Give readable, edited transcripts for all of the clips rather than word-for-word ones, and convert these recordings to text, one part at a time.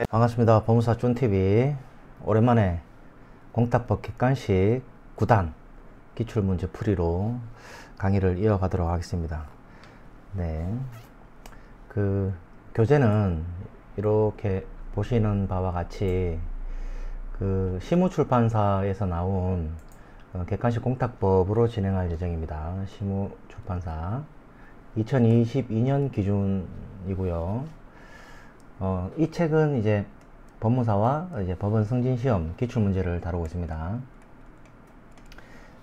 반갑습니다. 법무사 쭌TV. 오랜만에 공탁법 객관식 9단 기출문제 풀이로 강의를 이어가도록 하겠습니다. 네. 그 교재는 이렇게 보시는 바와 같이 그 시무출판사에서 나온 객관식 공탁법으로 진행할 예정입니다. 시무출판사 2022년 기준이고요. 이 책은 이제 법무사와 이제 법원 승진시험 기출문제를 다루고 있습니다.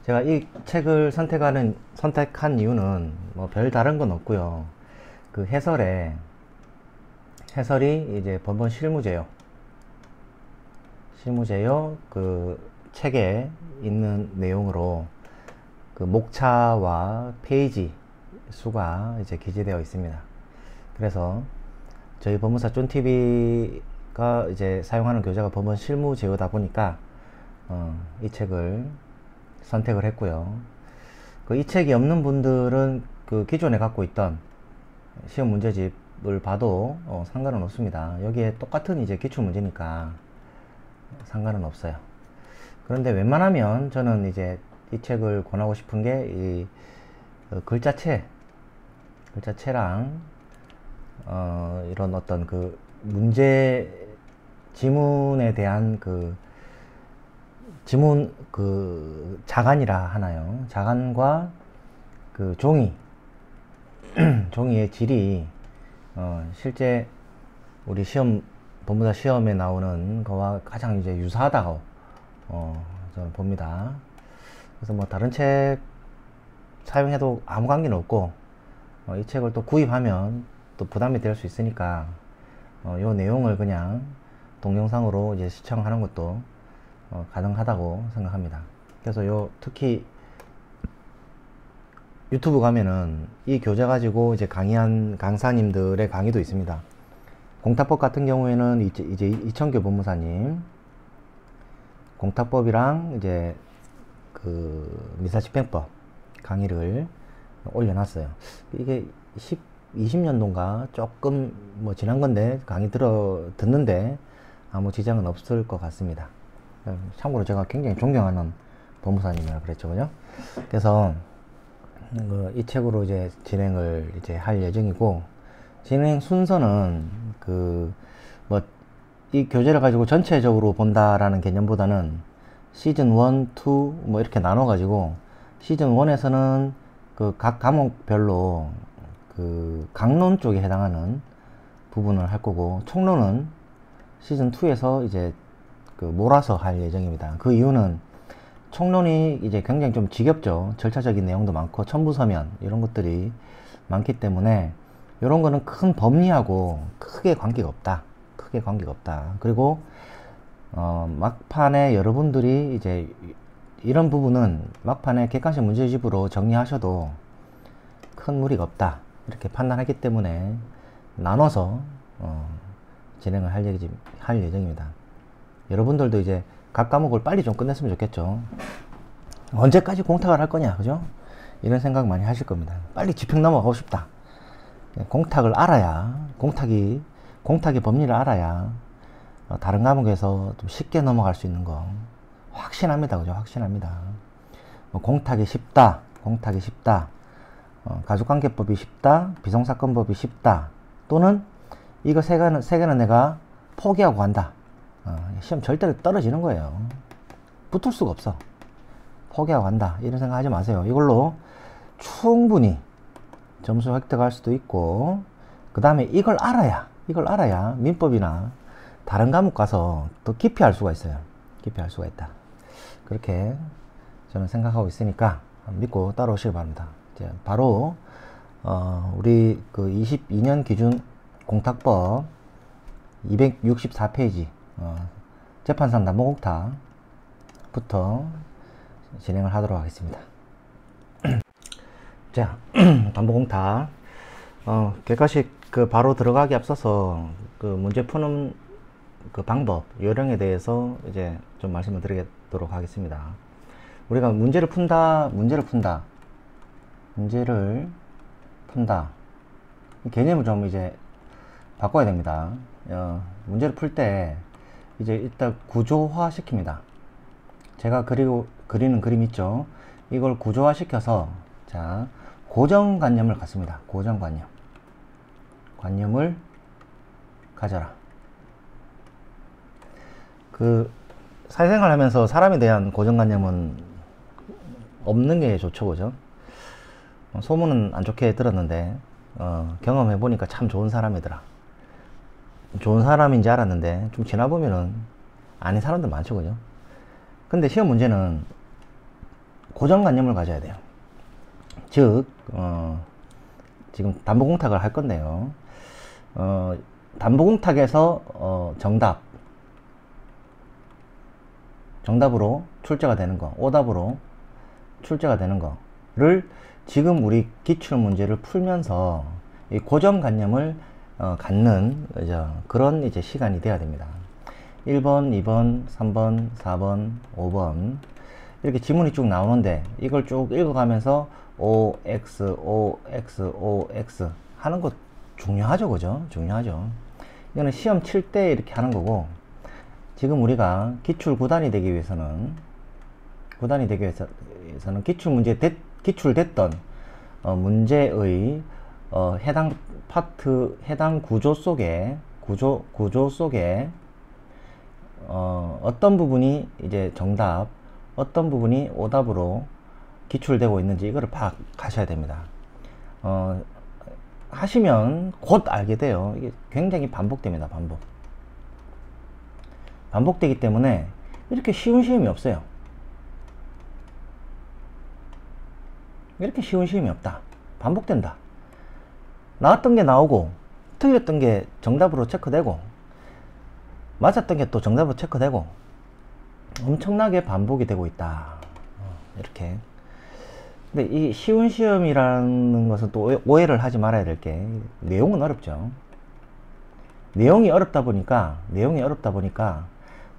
제가 이 책을 선택한 이유는 뭐 별 다른 건 없고요. 그 해설이 이제 법원 실무제요. 그 책에 있는 내용으로 그 목차와 페이지 수가 이제 기재되어 있습니다. 그래서 저희 법무사 쭌TV가 이제 사용하는 교재가 법원 실무제어다 보니까 이 책을 선택을 했고요. 이 책이 없는 분들은 그 기존에 갖고 있던 시험 문제집을 봐도 상관은 없습니다. 여기에 똑같은 이제 기출 문제니까 상관은 없어요. 그런데 웬만하면 저는 이제 이 책을 권하고 싶은 게 이 글자체랑 이런 어떤 그 지문에 대한 그 지문 그 자간이라 하나요? 자간과 그 종이의 질이 실제 우리 법무사 시험에 나오는 거와 가장 이제 유사하다고 저는 봅니다. 그래서 뭐 다른 책 사용해도 아무 관계는 없고 이 책을 또 구입하면 또 부담이 될 수 있으니까 요 내용을 그냥 동영상으로 이제 시청하는 것도 가능하다고 생각합니다. 그래서 특히 유튜브 가면은 이 교재 가지고 이제 강의한 강사님들의 강의도 있습니다. 공탁법 같은 경우에는 이제 이천교 법무사님 공탁법이랑 이제 그 민사집행법 강의를 올려놨어요. 이게 20년도인가 조금 뭐 지난 건데 강의 듣는데 아무 지장은 없을 것 같습니다. 참고로 제가 굉장히 존경하는 법무사님이라 그랬죠, 그죠? 그래서 이 책으로 이제 진행을 이제 할 예정이고, 진행 순서는 이 교재를 가지고 전체적으로 본다라는 개념보다는 시즌 1, 2 뭐 이렇게 나눠 가지고 시즌 1에서는 그 각 과목별로 그 강론 쪽에 해당하는 부분을 할 거고, 총론은 시즌 2에서 이제 그 몰아서 할 예정입니다. 그 이유는 총론이 이제 굉장히 좀 지겹죠. 절차적인 내용도 많고 첨부서면 이런 것들이 많기 때문에 이런 거는 큰 법리하고 크게 관계가 없다. 그리고 막판에 여러분들이 이제 이런 부분은 막판에 객관식 문제집으로 정리하셔도 큰 무리가 없다, 이렇게 판단하기 때문에 나눠서 진행을 할 예정입니다. 여러분들도 이제 각 과목을 빨리 좀 끝냈으면 좋겠죠. 언제까지 공탁을 할 거냐, 그죠? 이런 생각 많이 하실 겁니다. 빨리 집행 넘어가고 싶다. 공탁을 알아야, 공탁의 법리를 알아야 다른 과목에서 좀 쉽게 넘어갈 수 있는 거 확신합니다, 그죠? 확신합니다. 공탁이 쉽다, 가족관계법이 쉽다, 비송사건법이 쉽다, 또는 이거 세 개는 내가 포기하고 간다. 시험 절대로 떨어지는 거예요. 붙을 수가 없어. 포기하고 간다, 이런 생각 하지 마세요. 이걸로 충분히 점수 획득할 수도 있고, 그 다음에 이걸 알아야 민법이나 다른 과목 가서 더 깊이 할 수가 있어요. 그렇게 저는 생각하고 있으니까 믿고 따라오시기 바랍니다. 이제 바로 우리 그 22년 기준 공탁법 264페이지 재판상 담보공탁부터 진행을 하도록 하겠습니다. 자, 담보공탁 객관식 바로 들어가기 앞서서 그 문제 푸는 그 방법, 요령에 대해서 이제 좀 말씀을 드리도록 하겠습니다. 우리가 문제를 푼다. 이 개념을 좀 이제 바꿔야 됩니다. 문제를 풀 때 이제 일단 구조화 시킵니다. 제가 그리는 그림 있죠? 이걸 구조화 시켜서, 자, 고정관념을 갖습니다. 고정관념. 관념을 가져라. 사회생활 하면서 사람에 대한 고정관념은 없는 게 좋죠, 그죠? 소문은 안 좋게 들었는데, 경험해보니까 참 좋은 사람이더라. 좋은 사람인지 알았는데, 좀 지나보면은 아닌 사람들 많죠, 그죠? 근데 시험 문제는 고정관념을 가져야 돼요. 즉, 지금 담보공탁을 할 건데요. 담보공탁에서 정답으로 출제가 되는 거, 오답으로 출제가 되는 거를 지금 우리 기출문제를 풀면서 이 고정관념을 갖는 그런 이제 시간이 돼야 됩니다. 1번, 2번, 3번, 4번, 5번 이렇게 지문이 쭉 나오는데 이걸 쭉 읽어가면서 OX, OX, OX 하는 거 중요하죠, 그죠? 중요하죠. 이거는 시험 칠 때 이렇게 하는 거고, 지금 우리가 기출 9단이 되기 위해서는 기출됐던 문제의 해당 파트, 해당 구조 속에 어떤 부분이 이제 정답, 어떤 부분이 오답으로 기출되고 있는지 이거를 파악하셔야 됩니다. 하시면 곧 알게 돼요. 이게 굉장히 반복됩니다. 반복되기 때문에 이렇게 쉬운 시험이 없어요. 이렇게 쉬운 시험이 없다. 반복된다. 나왔던 게 나오고 틀렸던 게 정답으로 체크되고 맞았던 게 또 정답으로 체크되고 엄청나게 반복이 되고 있다. 이렇게. 근데 이 쉬운 시험이라는 것은 또 오해를 하지 말아야 될 게, 내용은 어렵죠. 내용이 어렵다 보니까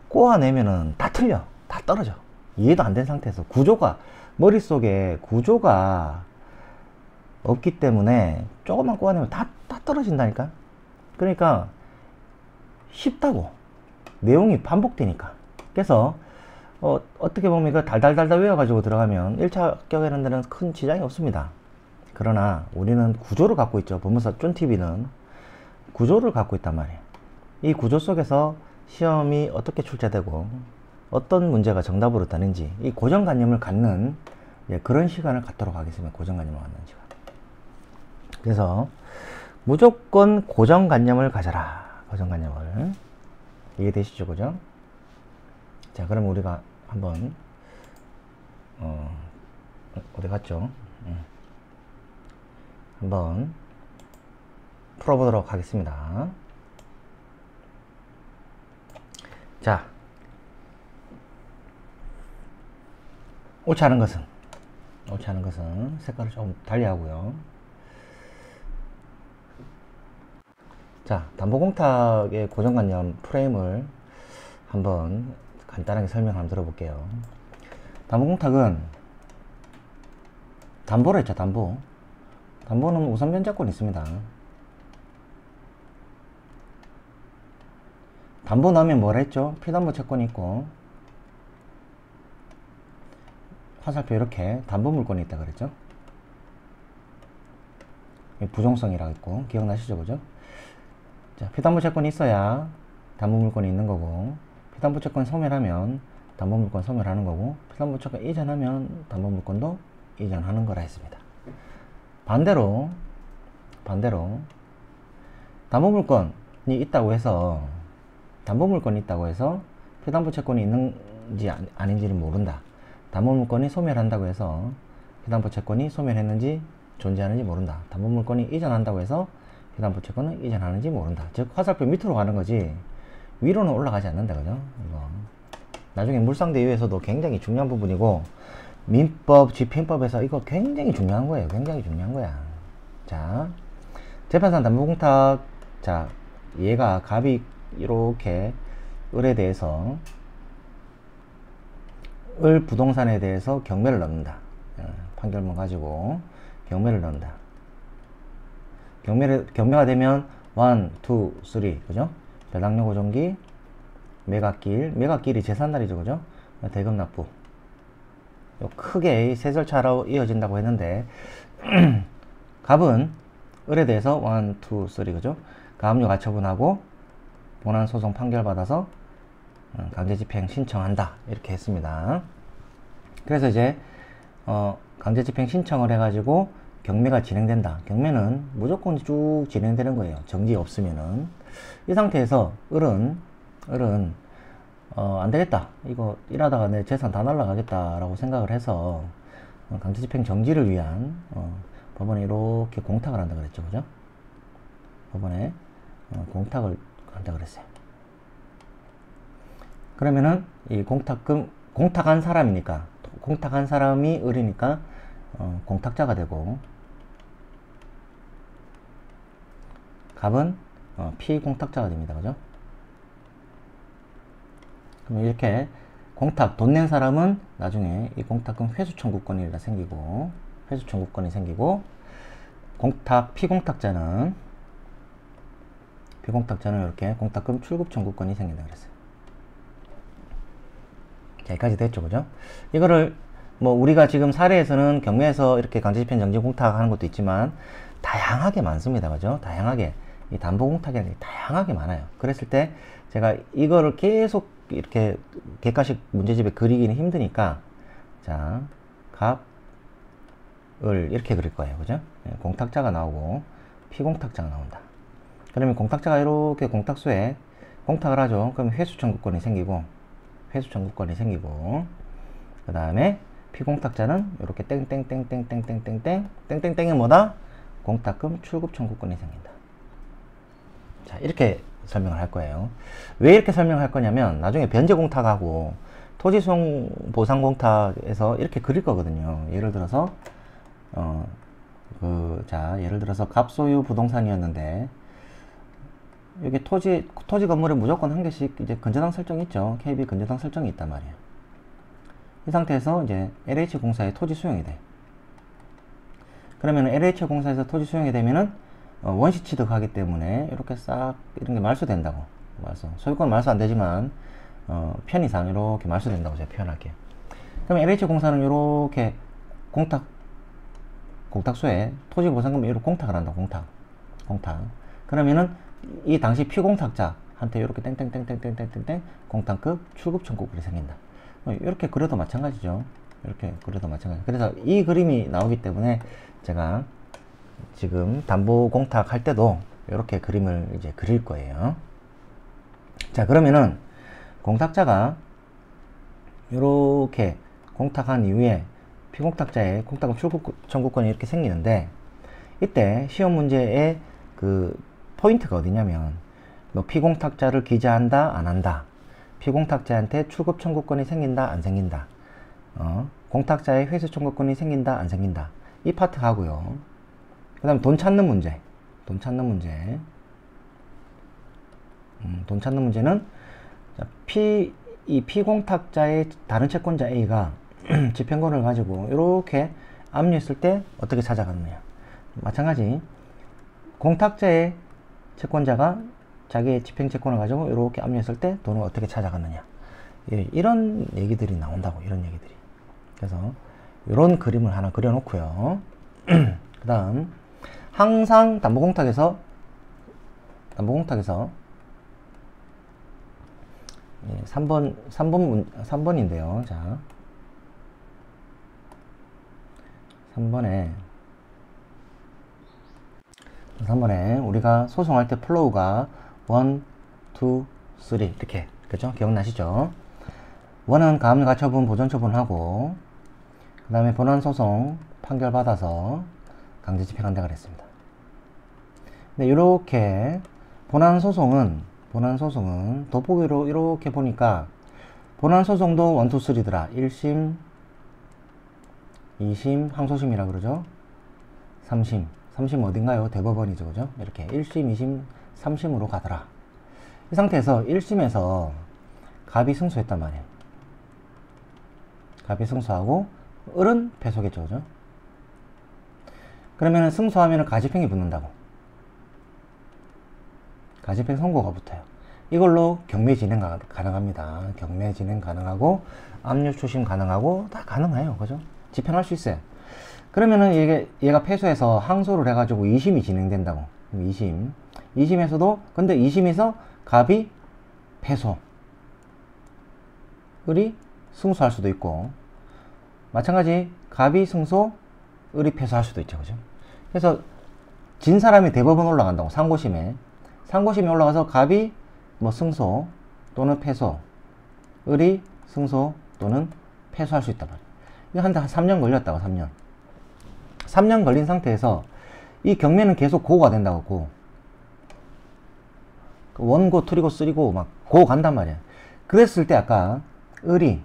꼬아내면은 다 틀려. 다 떨어져. 이해도 안 된 상태에서 머릿속에 구조가 없기 때문에 조금만 꼬아내면 다 떨어진다니까. 그러니까 쉽다고. 내용이 반복되니까. 그래서 어떻게 보면 이거 달달달달 외워가지고 들어가면 1차 합격하는 데는 큰 지장이 없습니다. 그러나 우리는 구조를 갖고 있죠. 법무사 쫀TV는 구조를 갖고 있단 말이에요. 이 구조 속에서 시험이 어떻게 출제되고 어떤 문제가 정답으로 되는지 이 고정관념을 갖는 그런 시간을 갖도록 하겠습니다. 고정관념을 갖는 시간. 그래서 무조건 고정관념을 가져라. 고정관념을. 이해되시죠? 그죠? 자, 그럼 우리가 한번 어디 갔죠? 한번 풀어보도록 하겠습니다. 자, 옳지 않은 것은 색깔을 조금 달리 하고요. 자, 담보공탁의 고정관념 프레임을 한번 간단하게 설명 한번 들어볼게요. 담보공탁은 담보로 했죠. 담보는 우선 변제권이 있습니다. 담보 넣으면 뭐라 했죠? 피담보 채권이 있고 화살표 이렇게 담보 물권이 있다 그랬죠? 부종성이라고 했고 기억나시죠? 그죠? 자, 피담보 채권이 있어야 담보 물권이 있는 거고, 피담보 채권 소멸하면 담보 물권 소멸하는 거고, 피담보 채권 이전하면 담보 물권도 이전하는 거라 했습니다. 반대로 담보 물권이 있다고 해서 피담보 채권이 있는지 아닌지를 모른다. 담보 물권이 소멸한다고 해서 피담보 채권이 소멸했는지 존재하는지 모른다. 담보 물권이 이전한다고 해서 피담보 채권은 이전하는지 모른다. 즉 화살표 밑으로 가는 거지 위로는 올라가지 않는다. 그죠? 이거 나중에 물상대유에서도 굉장히 중요한 부분이고, 민법, 집행법에서 이거 굉장히 중요한 거예요. 자, 재판상 담보공탁. 자, 얘가 갑이 이렇게 을에 대해서 을 부동산에 대해서 경매를 넣는다. 판결문 가지고 경매를 넣는다. 경매가 되면 1, 2, 3 그죠? 배당료 고정기, 매각길이 제산날이죠 그죠? 대금 납부. 크게 세 절차로 이어진다고 했는데 갑은 을에 대해서 1, 2, 3 그죠? 가압류 가처분하고 본안 소송 판결받아서 강제집행 신청한다 이렇게 했습니다. 그래서 이제 강제집행 신청을 해가지고 경매가 진행된다. 경매는 무조건 쭉 진행되는 거예요. 정지 없으면은. 이 상태에서 을은 안 되겠다. 이거 일하다가 내 재산 다 날라가겠다 라고 생각을 해서 강제집행 정지를 위한 법원에 이렇게 공탁을 한다 그랬죠. 그죠? 법원에 공탁을 한다 그랬어요. 그러면은 이 공탁한 사람이니까, 공탁한 사람이 을이니까 공탁자가 되고, 갑은 피공탁자가 됩니다. 그죠? 그럼 이렇게 돈 낸 사람은 나중에 이 공탁금 회수 청구권이 생기고, 피공탁자는 이렇게 공탁금 출급 청구권이 생긴다 그랬어요. 자, 여기까지 됐죠, 그죠? 이거를 뭐 우리가 지금 사례에서는 경매에서 이렇게 강제집행 정지 공탁하는 것도 있지만 다양하게 많습니다, 그죠? 다양하게 이 담보 공탁이라는 게 다양하게 많아요. 그랬을 때 제가 이거를 계속 이렇게 객관식 문제집에 그리기는 힘드니까 자, 갑, 을 이렇게 그릴 거예요, 그죠? 공탁자가 나오고 피공탁자가 나온다. 그러면 공탁자가 이렇게 공탁소에 공탁을 하죠. 그럼 회수 청구권이 생기고 그 다음에 피공탁자는 이렇게 땡땡땡이 뭐다? 공탁금 출급 청구권이 생긴다. 자, 이렇게 설명을 할 거예요. 왜 이렇게 설명할 거냐면 나중에 변제 공탁하고 토지 수용 보상 공탁에서 이렇게 그릴 거거든요. 예를 들어서 예를 들어서 갑소유 부동산이었는데 여기 토지 건물에 무조건 한 개씩 이제 근저당 설정이 있죠. KB 근저당 설정이 있단 말이에요. 이 상태에서 이제 LH공사에 토지 수용이 돼. 그러면 LH공사에서 토지 수용이 되면은 원시 취득하기 때문에 이렇게 싹 이런 게 말소된다고. 소유권 말소 안 되지만 편의상 이렇게 말소된다고 제가 표현할게요. 그럼 LH공사는 이렇게 공탁소에 토지 보상금 이렇게 공탁을 한다. 공탁. 그러면은 이 당시 피공탁자한테 이렇게 땡땡땡땡땡땡땡 공탁금 출급 청구권이 생긴다. 이렇게 그려도 마찬가지죠. 그래서 이 그림이 나오기 때문에 제가 지금 담보 공탁 할 때도 이렇게 그림을 이제 그릴 거예요. 자, 그러면은 공탁자가 이렇게 공탁한 이후에 피공탁자의 공탁금 출급 청구권이 이렇게 생기는데 이때 시험 문제의 그 포인트가 어디냐면 뭐 피공탁자를 기재한다 안 한다, 피공탁자한테 출급 청구권이 생긴다 안 생긴다, 공탁자의 회수 청구권이 생긴다 안 생긴다, 이 파트 하고요. 그 다음 돈 찾는 문제는 이 피공탁자의 다른 채권자 A가 집행권을 가지고 이렇게 압류했을 때 어떻게 찾아갔느냐. 마찬가지 공탁자의 채권자가 자기의 집행채권을 가지고 이렇게 압류했을 때 돈을 어떻게 찾아갔느냐. 이런 얘기들이 나온다고. 그래서 이런 그림을 하나 그려놓고요. 그 다음 항상 담보공탁에서 3번인데요. 자, 3번에 우리가 소송할 때 플로우가 1, 2, 3 이렇게, 그죠? 기억나시죠? 1은 가압류 가처분 보전 처분하고 그 다음에 본안소송 판결 받아서 강제 집행한다 그랬습니다. 근데 이렇게 본안소송은 돋보기로 이렇게 보니까 본안소송도 1, 2, 3더라. 1심, 2심, 항소심이라 그러죠. 3심 어딘가요? 대법원이죠. 그죠? 이렇게 1심, 2심, 3심으로 가더라. 이 상태에서 1심에서 갑이 승소했단 말이에요. 갑이 승소하고 을은 패소겠죠. 그죠? 그러면 승소하면 가집행이 붙는다고. 가집행 선고가 붙어요. 이걸로 경매 진행 가능합니다. 경매 진행 가능하고 압류 추심 가능하고 다 가능해요. 그죠? 집행할 수 있어요. 그러면은 얘가 패소해서 항소를 해가지고 2심이 진행된다고. 2심에서도 근데 2심에서 갑이 패소 을이 승소할 수도 있고, 마찬가지 갑이 승소 을이 패소할 수도 있죠. 그죠? 그래서 진 사람이 대법원 올라간다고. 상고심에 올라가서 갑이 뭐 승소 또는 패소, 을이 승소 또는 패소할 수 있단 말이에요. 이거 한 3년 걸렸다고. 3년 걸린 상태에서 이 경매는 계속 고가 된다고. 고 원고, 투리고, 쓰리고 막 고 간단 말이야. 그랬을 때 아까 을이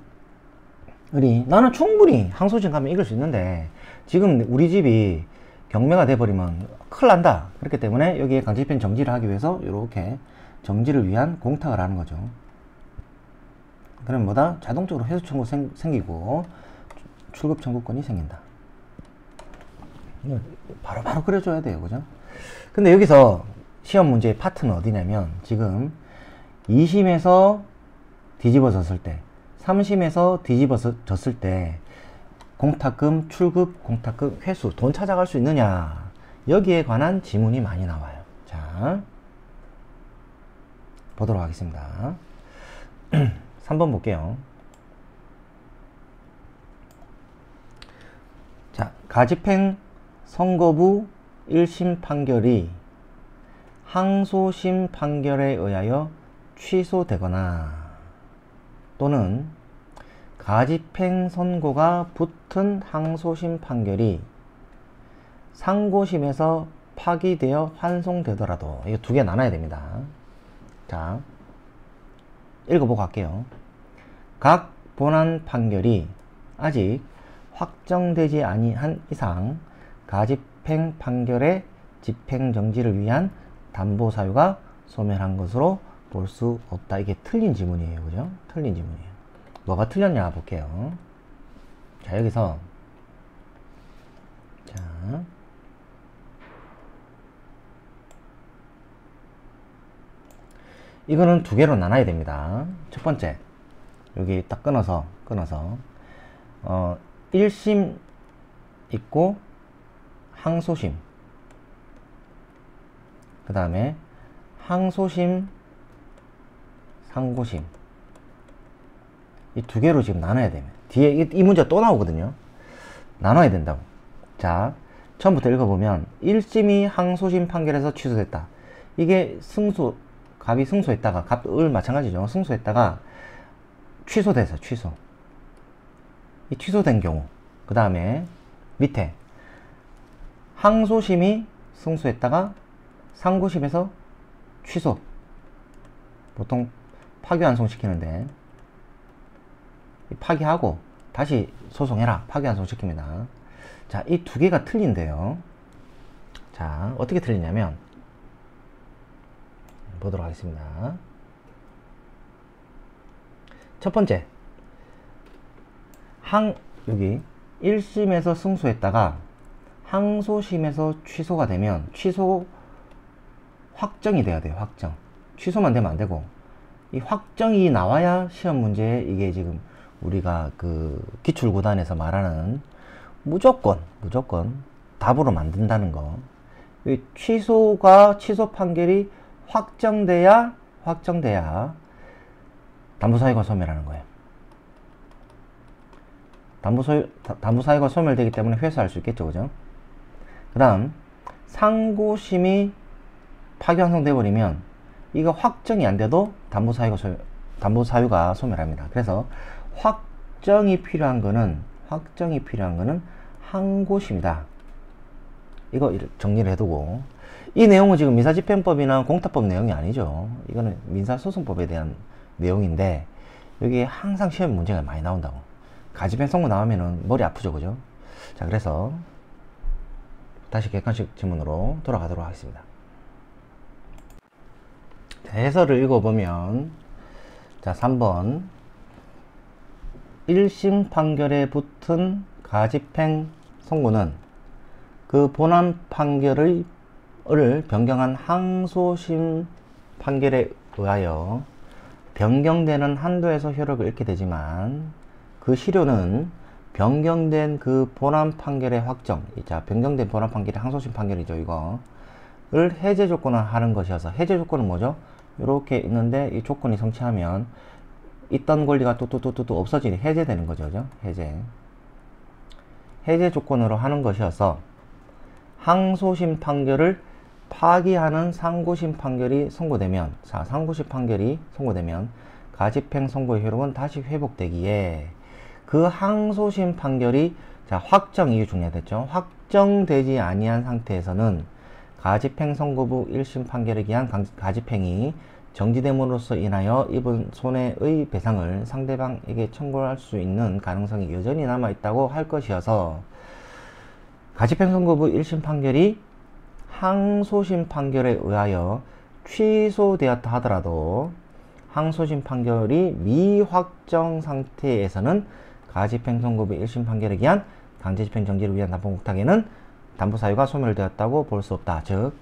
나는 충분히 항소심 가면 이길 수 있는데 지금 우리 집이 경매가 돼버리면 큰일 난다. 그렇기 때문에 여기에 강제집행 정지를 하기 위해서 이렇게 정지를 위한 공탁을 하는 거죠. 그럼 뭐다? 자동적으로 회수 청구 생기고 출급 청구권이 생긴다. 바로 그려줘야 돼요. 그죠? 근데 여기서 시험 문제의 파트는 어디냐면 지금 2심에서 뒤집어졌을 때, 3심에서 뒤집어졌을 때 공탁금, 출급, 공탁금, 회수, 돈 찾아갈 수 있느냐, 여기에 관한 지문이 많이 나와요. 자, 보도록 하겠습니다. 3번 볼게요. 자, 가집행 선고부 1심 판결이 항소심 판결에 의하여 취소되거나 또는 가집행 선고가 붙은 항소심 판결이 상고심에서 파기되어 환송되더라도, 이거 두 개 나눠야 됩니다. 자, 읽어보고 갈게요. 각 본안 판결이 아직 확정되지 아니한 이상 가집행 판결의 집행정지를 위한 담보사유가 소멸한 것으로 볼 수 없다. 이게 틀린 지문이에요. 그죠? 틀린 지문이에요. 뭐가 틀렸냐 볼게요. 자, 여기서 자, 이거는 두 개로 나눠야 됩니다. 첫 번째, 여기 딱 끊어서 1심 있고 항소심, 그 다음에 항소심, 상고심, 이 두 개로 지금 나눠야 됩니다. 뒤에 이 문제 또 나오거든요. 나눠야 된다고. 자, 처음부터 읽어보면 1심이 항소심 판결에서 취소됐다. 이게 승소, 갑이 승소했다가, 갑을 마찬가지죠. 승소했다가 취소돼서 취소. 이 취소된 경우. 그 다음에 밑에 항소심이 승소했다가 상고심에서 취소. 보통 파기환송시키는데 파기하고 다시 소송해라. 파기환송시킵니다. 자, 이 두 개가 틀린데요. 자, 어떻게 틀리냐면 보도록 하겠습니다. 첫 번째, 여기 1심에서 승소했다가 항소심에서 취소가 되면 취소 확정이 돼야 돼요. 확정. 취소만 되면 안 되고, 이 확정이 나와야 시험 문제에 이게 지금 우리가 그 기출구단에서 말하는 무조건 답으로 만든다는 거. 이 취소 판결이 확정돼야 담보사유가 소멸하는 거예요. 담보사유가 소멸되기 때문에 회수할 수 있겠죠. 그죠? 그 다음, 상고심이 파기환송돼 버리면 이거 확정이 안 돼도 담보사유가 소멸합니다. 그래서 확정이 필요한 거는 항고심이다. 이거 정리를 해두고, 이 내용은 지금 민사집행법이나 공탁법 내용이 아니죠. 이거는 민사소송법에 대한 내용인데 여기에 항상 시험 문제가 많이 나온다고. 가집행 선고 나오면은 머리 아프죠. 그죠? 자, 그래서 다시 객관식 질문으로 돌아가도록 하겠습니다. 자, 해설을 읽어보면, 자, 3번 1심 판결에 붙은 가집행 선고는 그 본안 판결을 변경한 항소심 판결에 의하여 변경되는 한도에서 효력을 잃게 되지만 그 실효는 변경된 그 본안 판결의 확정, 자, 변경된 본안 판결의 항소심 판결이죠, 이거를 해제 조건을 하는 것이어서, 해제 조건은 뭐죠? 이렇게 있는데 이 조건이 성취하면 있던 권리가 또 없어지니 해제되는 거죠, 그죠? 해제 조건으로 하는 것이어서 항소심 판결을 파기하는 상고심 판결이 선고되면, 자, 상고심 판결이 선고되면 가집행 선고의 효력은 다시 회복되기에 그 항소심 판결이, 자, 확정, 이게 중요하겠죠. 확정되지 아니한 상태에서는 가집행 선고부 1심 판결에 기한 가집행이 정지됨으로써 인하여 입은 손해의 배상을 상대방에게 청구할 수 있는 가능성이 여전히 남아있다고 할 것이어서 가집행 선고부 1심 판결이 항소심 판결에 의하여 취소되었다 하더라도 항소심 판결이 미확정 상태에서는 가집행 선고부 1심 판결에 기한 강제집행 정지를 위한 담보공탁에는 담보사유가 소멸되었다고 볼 수 없다. 즉,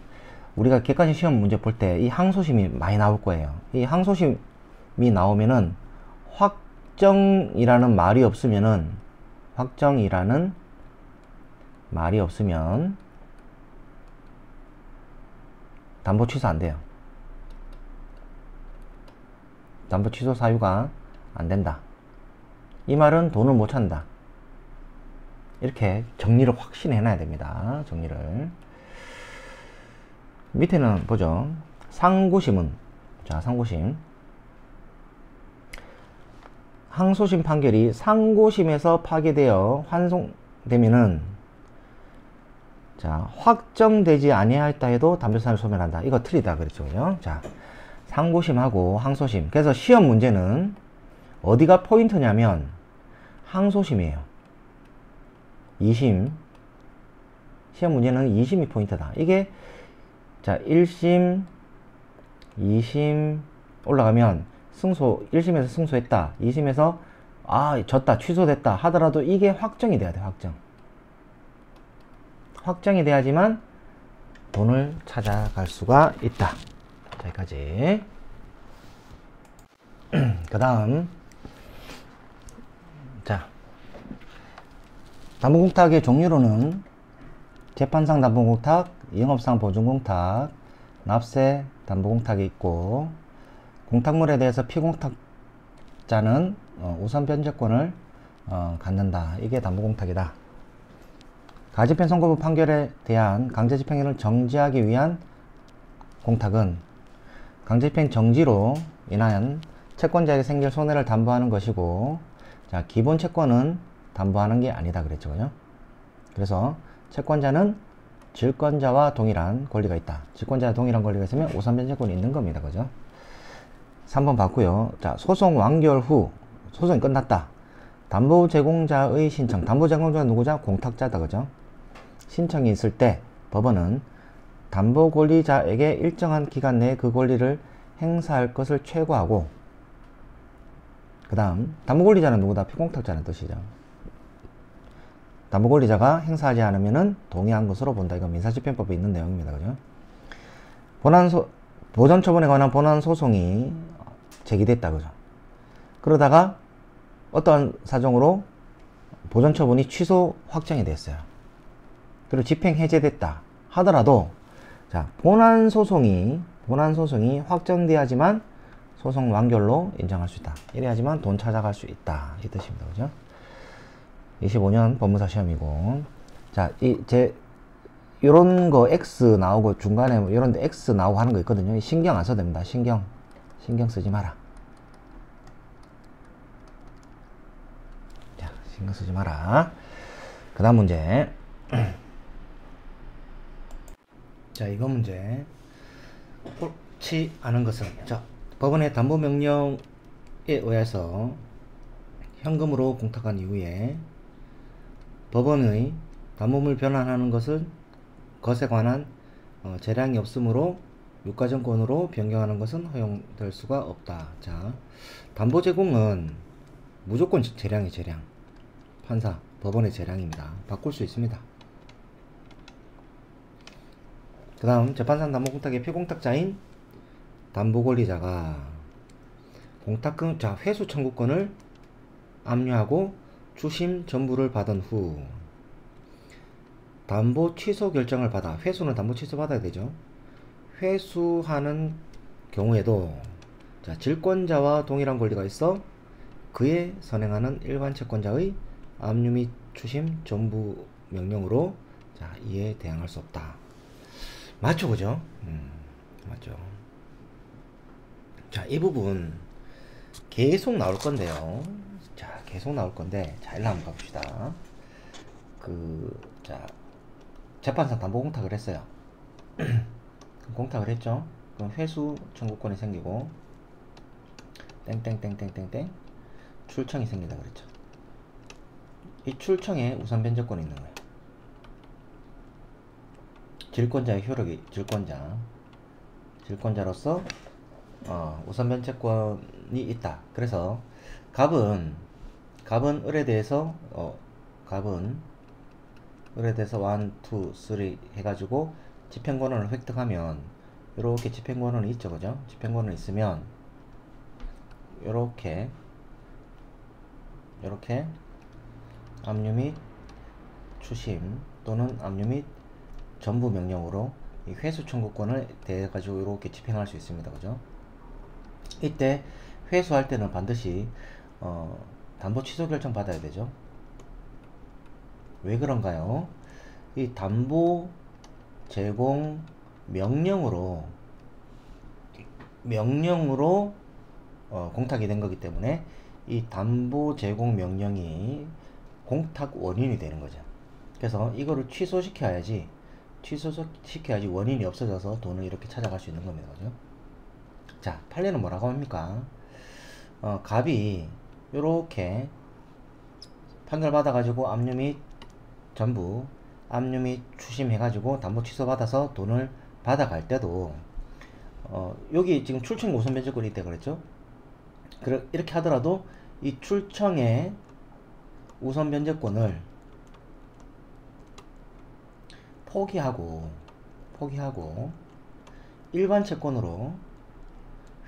우리가 객관식 시험 문제 볼 때 이 항소심이 많이 나올 거예요. 이 항소심이 나오면은 확정이라는 말이 없으면은, 확정이라는 말이 없으면 담보 취소 안 돼요. 담보 취소 사유가 안 된다. 이 말은 돈을 못 찾는다. 이렇게 정리를 확실히 해놔야 됩니다. 정리를. 밑에는 보죠. 상고심은, 자, 상고심. 항소심 판결이 상고심에서 파기되어 환송되면은, 자, 확정되지 아니하였다 해도 담보사유를 소멸한다. 이거 틀리다 그랬죠, 그죠? 자, 상고심하고 항소심. 그래서 시험 문제는 어디가 포인트냐면 항소심이에요. 2심. 시험 문제는 2심이 포인트다. 이게, 자, 1심, 2심 올라가면 승소, 1심에서 승소했다. 2심에서 졌다, 취소됐다 하더라도 이게 확정이 돼야 돼, 확정. 확정이 돼야지만 돈을 찾아갈 수가 있다. 자, 여기까지. 그 다음, 자, 담보공탁의 종류로는 재판상 담보공탁, 영업상 보증공탁, 납세 담보공탁이 있고, 공탁물에 대해서 피공탁자는 우선 변제권을 갖는다. 이게 담보공탁이다. 가집행 선고부 판결에 대한 강제집행을 정지하기 위한 공탁은 강제집행 정지로 인한 채권자에게 생길 손해를 담보하는 것이고, 자, 기본 채권은 담보하는 게 아니다 그랬죠, 그죠? 그래서 채권자는 질권자와 동일한 권리가 있다. 질권자와 동일한 권리가 있으면 우선 변제권이 있는 겁니다, 그죠? 3번 봤고요. 자, 소송 완결 후 소송이 끝났다. 담보 제공자의 신청. 담보 제공자가 누구자? 공탁자다, 그죠? 신청이 있을 때 법원은 담보 권리자에게 일정한 기간 내에 그 권리를 행사할 것을 최고하고, 그 다음 담보 권리자는 누구다? 피공탁자는 뜻이죠. 담보 권리자가 행사하지 않으면은 동의한 것으로 본다. 이건 민사집행법에 있는 내용입니다, 그죠? 보전 처분에 관한 본안 소송이 제기됐다, 그죠? 그러다가 어떠한 사정으로 보전 처분이 취소 확정이 됐어요. 그리고 집행 해제됐다 하더라도, 자, 본안 소송이 확정돼야지만 소송 완결로 인정할 수 있다. 이래야지만 돈 찾아갈 수 있다. 이 뜻입니다, 그죠? 25년 법무사 시험이고, 자, 요런 거 X 나오고 중간에 뭐 요런 데 X 나오고 하는 거 있거든요. 신경 안 써도 됩니다. 신경 쓰지 마라. 자, 신경 쓰지 마라. 그 다음 문제. 자, 이거 문제. 옳지 않은 것은, 자, 법원의 담보명령에 의해서 현금으로 공탁한 이후에 법원의 담보물 변환하는 것에 관한 재량이 없으므로 유가증권으로 변경하는 것은 허용될 수가 없다. 자, 담보 제공은 무조건 재량이 재량. 판사, 법원의 재량입니다. 바꿀 수 있습니다. 그 다음 재판상 담보공탁의 피공탁자인 담보권리자가 공탁금, 자, 회수 청구권을 압류하고 추심 전부를 받은 후 담보 취소 결정을 받아, 회수는 담보 취소 받아야 되죠. 회수하는 경우에도, 자, 질권자와 동일한 권리가 있어 그에 선행하는 일반 채권자의 압류 및 추심 전부 명령으로, 자, 이에 대항할 수 없다. 맞죠, 그죠? 맞죠. 자, 이 부분 계속 나올 건데요. 자, 계속 나올 건데, 자, 일로 한번 가봅시다. 자, 재판상 담보 공탁을 했어요. 공탁을 했죠. 그럼 회수 청구권이 생기고, 땡땡땡땡땡땡 출청이 생긴다 그랬죠. 이 출청에 우선 변제권이 있는 거예요. 질권자의 효력이, 질권자로서 우선 변제권이 있다. 그래서 갑은 을에 대해서 갑은 을에 대해서 1, 2, 3 해가지고 집행권한을 획득하면, 요렇게 집행권한이 있죠, 그죠? 집행권은 있으면 요렇게 압류 및 추심 또는 압류 및 전부 명령으로 이 회수 청구권을 대해 가지고 이렇게 집행할 수 있습니다, 그죠? 이때 회수할 때는 반드시 담보 취소 결정 받아야 되죠. 왜 그런가요? 이 담보 제공 명령으로 공탁이 된 거기 때문에 이 담보 제공 명령이 공탁 원인이 되는 거죠. 그래서 이거를 취소시켜야지 원인이 없어져서 돈을 이렇게 찾아갈 수 있는 겁니다, 그죠? 자, 판례는 뭐라고 합니까? 갑이 요렇게 판결 받아가지고 압류 및 전부, 압류 및 추심해가지고 담보 취소 받아서 돈을 받아갈 때도, 여기 지금 출청 우선 변제권이 있다 그랬죠? 이렇게 하더라도 이 출청의 우선 변제권을 포기하고 일반 채권으로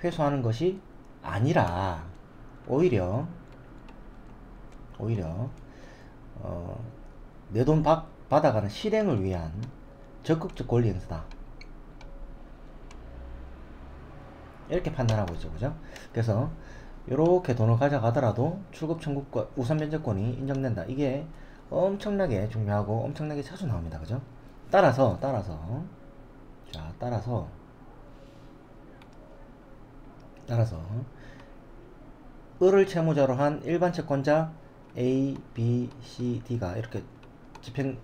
회수하는 것이 아니라 오히려 내 돈 받아가는 실행을 위한 적극적 권리 행사다, 이렇게 판단하고 있죠, 그죠? 그래서 이렇게 돈을 가져가더라도 출급 청구권, 우선 변제권이 인정된다. 이게 엄청나게 중요하고 엄청나게 자주 나옵니다, 그죠? 따라서 을을 채무자로 한 일반 채권자 A, B, C, D가 이렇게 집행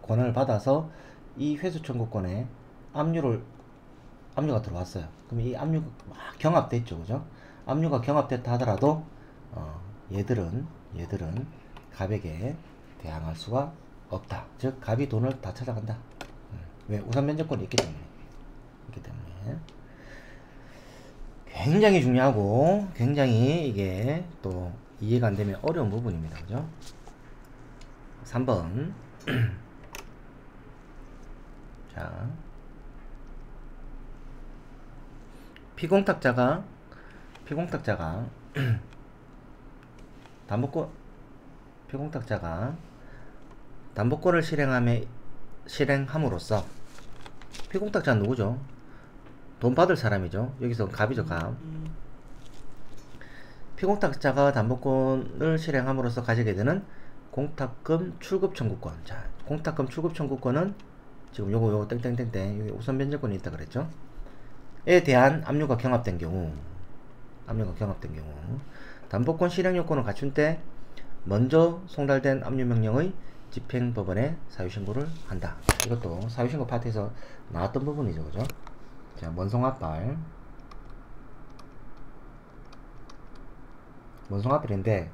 권한을 받아서 이 회수 청구권에 압류가 들어왔어요. 그럼 이 압류가 막 경합됐죠, 그죠? 압류가 경합됐다 하더라도 얘들은 갑에게 대항할 수가 없다. 즉 갑이 돈을 다 찾아간다. 왜? 우선 변제권이 있기 때문에. 굉장히 중요하고 굉장히 이게 또 이해가 안 되면 어려운 부분입니다, 그죠? 3번 자, 피공탁자가 담보권을 실행함으로써, 피공탁자는 누구죠? 돈 받을 사람이죠. 여기서 갑이죠, 갑. 피공탁자가 담보권을 실행함으로써 가지게 되는 공탁금 출급 청구권. 자, 공탁금 출급 청구권은 지금 요거 땡땡땡땡 여기 우선 변제권이 있다 그랬죠? 에 대한 압류가 경합된 경우, 담보권 실행 요건을 갖춘 때 먼저 송달된 압류 명령의 집행법원에 사유신고를 한다. 이것도 사유신고 파트에서 나왔던 부분이죠, 그죠? 자, 원송합발인데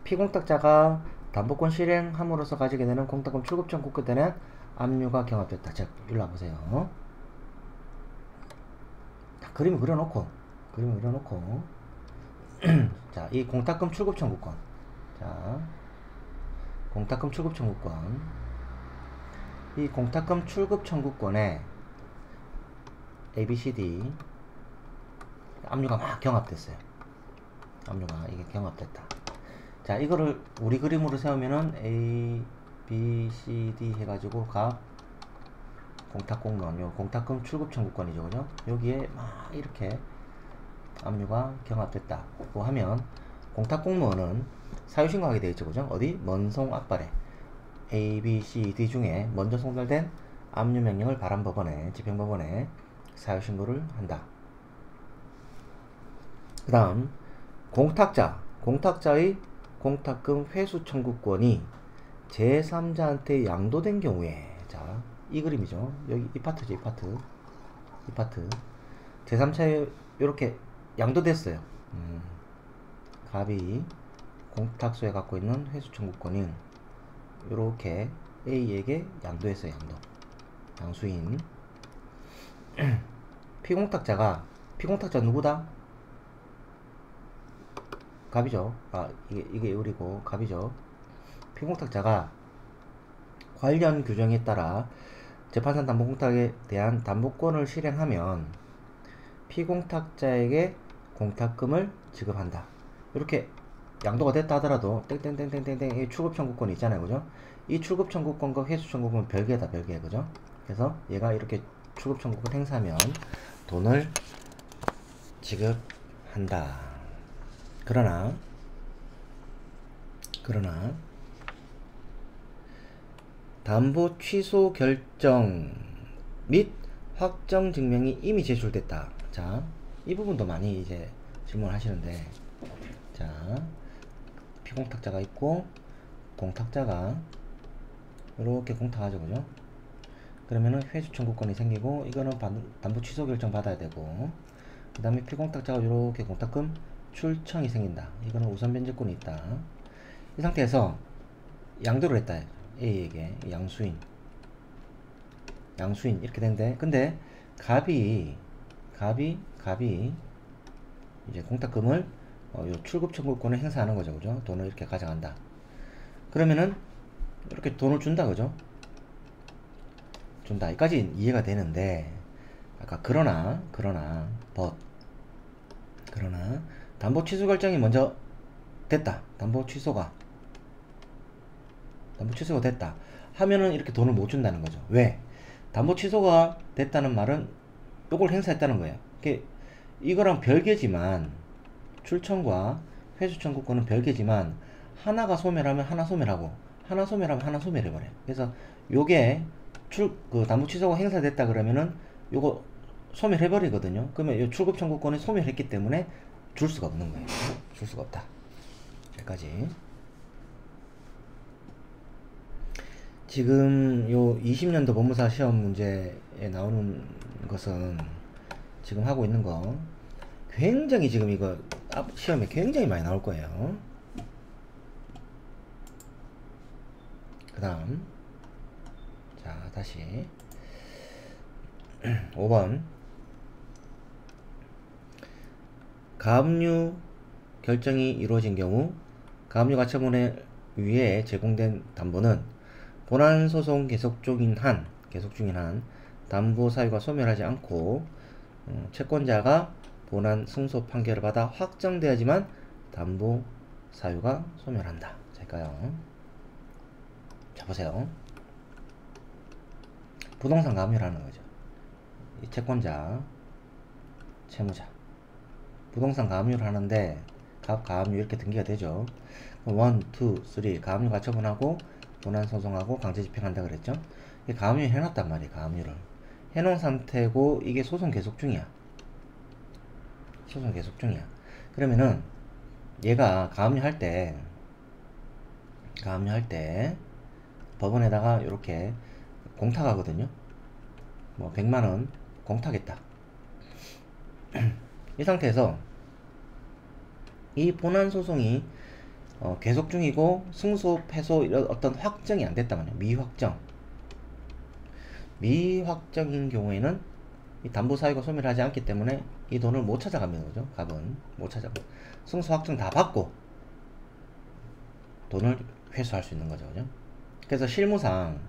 피공탁자가 담보권 실행함으로써 가지게 되는 공탁금 출급 청구권에 대한 압류가 경합됐다. 자, 일로 와보세요. 그림을 그려놓고 자, 이 공탁금 출급 청구권, 이 공탁금 출급 청구권에 ABCD 압류가 막 경합됐어요. 압류가 이게 경합됐다. 자, 이거를 우리 그림으로 세우면은 A, B, C, D 해가지고 각 공탁공무원, 요 공탁금 출급 청구권이죠, 그죠? 여기에 막 이렇게 압류가 경합됐다고 하면 공탁공무원은 사유신고하게 되어 있죠, 그죠? 어디? 먼송 앞발에 A, B, C, D 중에 먼저 송달된 압류 명령을 발함법원에, 집행법원에 사유신고를 한다. 그 다음 공탁자의 공탁금 회수 청구권이 제3자한테 양도된 경우에, 자, 이 그림이죠. 여기 이 파트죠, 이 파트. 제3자에 이렇게 양도됐어요. 갑이 공탁소에 갖고 있는 회수 청구권인 이렇게 A에게 양도했어요. 양수인. 피공탁자 누구다? 갑이죠. 이게 우리고 갑이죠. 피공탁자가 관련 규정에 따라 재판상 담보공탁에 대한 담보권을 실행하면 피공탁자에게 공탁금을 지급한다. 이렇게 양도가 됐다 하더라도 땡땡땡땡땡땡 출급 청구권이 있잖아요, 그죠? 이 출급 청구권과 회수 청구권은 별개다, 별개, 그죠? 그래서 얘가 이렇게 출급 청구권 행사하면 돈을 지급한다. 그러나 담보 취소 결정 및 확정 증명이 이미 제출됐다. 자, 이 부분도 많이 이제 질문을 하시는데, 자, 피공탁자가 있고 공탁자가 이렇게 공탁하죠, 그죠? 그러면은 회수 청구권이 생기고, 이거는 담보 취소 결정 받아야 되고, 그 다음에 피공탁자가 이렇게 공탁금 출청이 생긴다. 이거는 우선 변제권이 있다. 이 상태에서 양도를 했다. A에게 양수인 이렇게 된대. 근데 갑이 이제 공탁금을 요 출급 청구권을 행사하는 거죠, 그죠? 돈을 이렇게 가져간다. 그러면은 이렇게 돈을 준다, 그죠? 준다. 여기까지 이해가 되는데, 아까 그러나 담보 취소 결정이 먼저 됐다. 담보 취소가 됐다 하면은 이렇게 돈을 못 준다는 거죠. 왜? 담보 취소가 됐다는 말은 요걸 행사했다는 거예요. 이거랑 별개지만, 출청과 회수 청구권은 별개지만, 하나가 소멸하면 하나 소멸하고, 하나 소멸하면 하나 소멸해버려요. 그래서 요게 담보 취소가 행사됐다 그러면은 요거 소멸해버리거든요. 그러면 요 출급 청구권이 소멸했기 때문에 줄 수가 없는 거예요. 줄 수가 없다. 여기까지. 지금 요 20년도 법무사 시험 문제에 나오는 것은, 지금 하고 있는 거 굉장히, 지금 이거 시험에 굉장히 많이 나올 거예요. 그 다음, 자, 다시 5번 가압류 결정이 이루어진 경우 가압류 가처분에 의해 제공된 담보는 본안소송 계속 중인 한 담보 사유가 소멸하지 않고 채권자가 본안 승소 판결을 받아 확정되어야지만 담보 사유가 소멸한다. 자, 할까요? 자, 보세요. 부동산 가압류라는 거죠. 이 채권자, 채무자, 부동산 가압류를 하는데 가압류 이렇게 등기가 되죠. 1, 2, 3 가압류 가처분하고 본안 소송하고 강제 집행한다 그랬죠. 가압류 해놨단 말이에요. 가압류를 해놓은 상태고, 이게 소송 계속 중이야. 그러면은 얘가 가압류 할 때 법원에다가 이렇게 공탁하거든요. 뭐 100만원 공탁했다. 이 상태에서 이 본안 소송이 계속 중이고 승소, 패소 이런 어떤 확정이 안 됐단 말이에요. 미확정인 경우에는 이 담보 사유가 소멸하지 않기 때문에 이 돈을 못 찾아가는 거죠. 갑은 못 찾아가. 승소 확정 다 받고 돈을 회수할 수 있는 거죠, 그죠? 그래서 실무상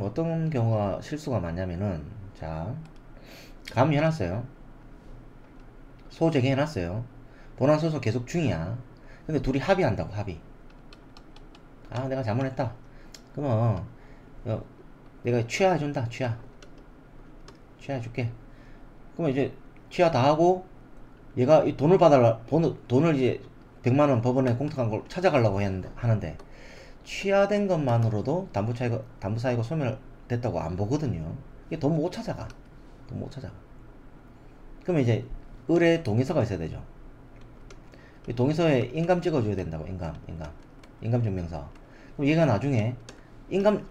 어떤 경우가 실수가 많냐면은, 자, 가압류 해놨어요. 소재개 해놨어요. 본안 소송 계속 중이야. 근데 둘이 합의한다고, 합의. 아, 내가 잘못했다. 그러면 내가 취하해준다. 취하해줄게. 그러면 이제 취하 다 하고 얘가 이 돈을 받아라, 돈을 이제 100만원 법원에 공탁한 걸 찾아가려고 하는데 취하된 것만으로도 담보 사유가 소멸됐다고 안 보거든요. 이게 돈 못 찾아가. 그러면 이제 의뢰 동의서가 있어야 되죠. 이 동의서에 인감 찍어줘야 된다고. 인감 증명서. 그럼 얘가 나중에 인감,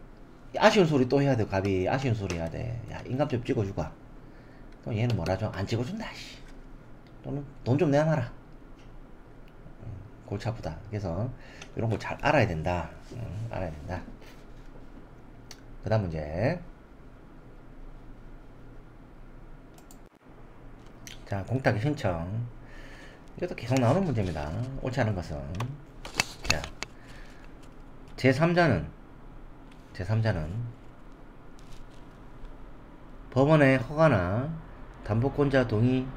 아쉬운 소리 또 해야 돼. 갑이 아쉬운 소리 해야 돼. 야, 인감 좀 찍어주고. 그럼 얘는 뭐라죠? 안 찍어준다. 또는 돈 좀 내놔라. 골치 아프다. 그래서 이런 거 잘 알아야 된다. 알아야 된다. 그 다음 문제. 자, 공탁의 신청. 이것도 계속 나오는 문제입니다. 옳지 않은 것은. 자, 제3자는 법원의 허가나 담보권자 동의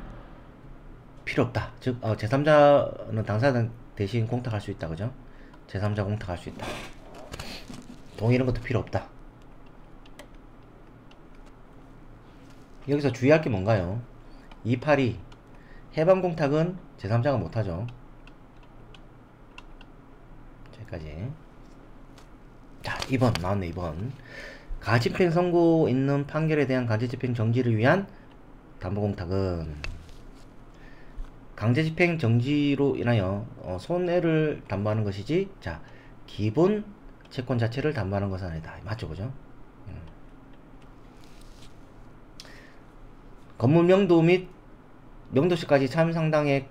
필요 없다. 즉, 제3자는 당사자 대신 공탁할 수 있다. 그죠? 제3자 공탁할 수 있다. 동의 이런 것도 필요 없다. 여기서 주의할 게 뭔가요? 282 해방 공탁은 제3자가 못하죠. 여기까지. 자, 2번 나왔네. 2번 가집행 선고 있는 판결에 대한 강제집행 정지를 위한 담보공탁은 강제집행 정지로 인하여 손해를 담보하는 것이지, 자, 기본 채권 자체를 담보하는 것은 아니다. 맞죠? 그죠? 건물 명도 및 명도시까지 차임상당액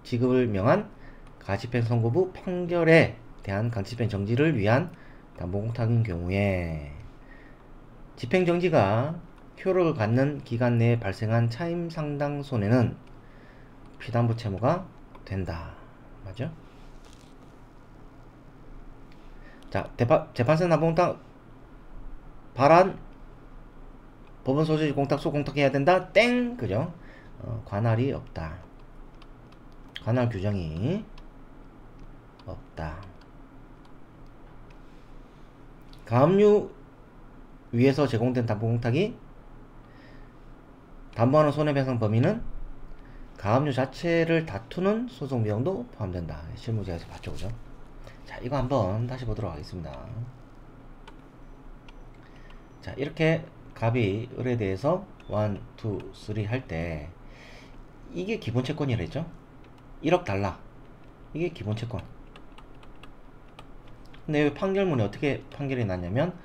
지급을 명한 가집행 선고부 판결에 대한 강제집행 정지를 위한 담보공탁인 경우에 집행정지가 효력을 갖는 기간 내에 발생한 차임상당 손해는 피담보 채무가 된다. 맞죠? 자, 재판선 담보공탁 발안 법원 소재지 공탁소 공탁해야 된다. 땡! 그죠? 관할이 없다. 관할 규정이 없다. 가압류 위에서 제공된 담보공탁이 담보하는 손해배상 범위는 가압류 자체를 다투는 소송 비용도 포함된다. 실무제에서 봤죠, 그죠? 자, 이거 한번 다시 보도록 하겠습니다. 자, 이렇게 갑이 을에 대해서 1, 2, 3 할 때 이게 기본 채권이라 했죠? 1억 달라. 이게 기본 채권. 근데 왜 판결문에 어떻게 판결이 났냐면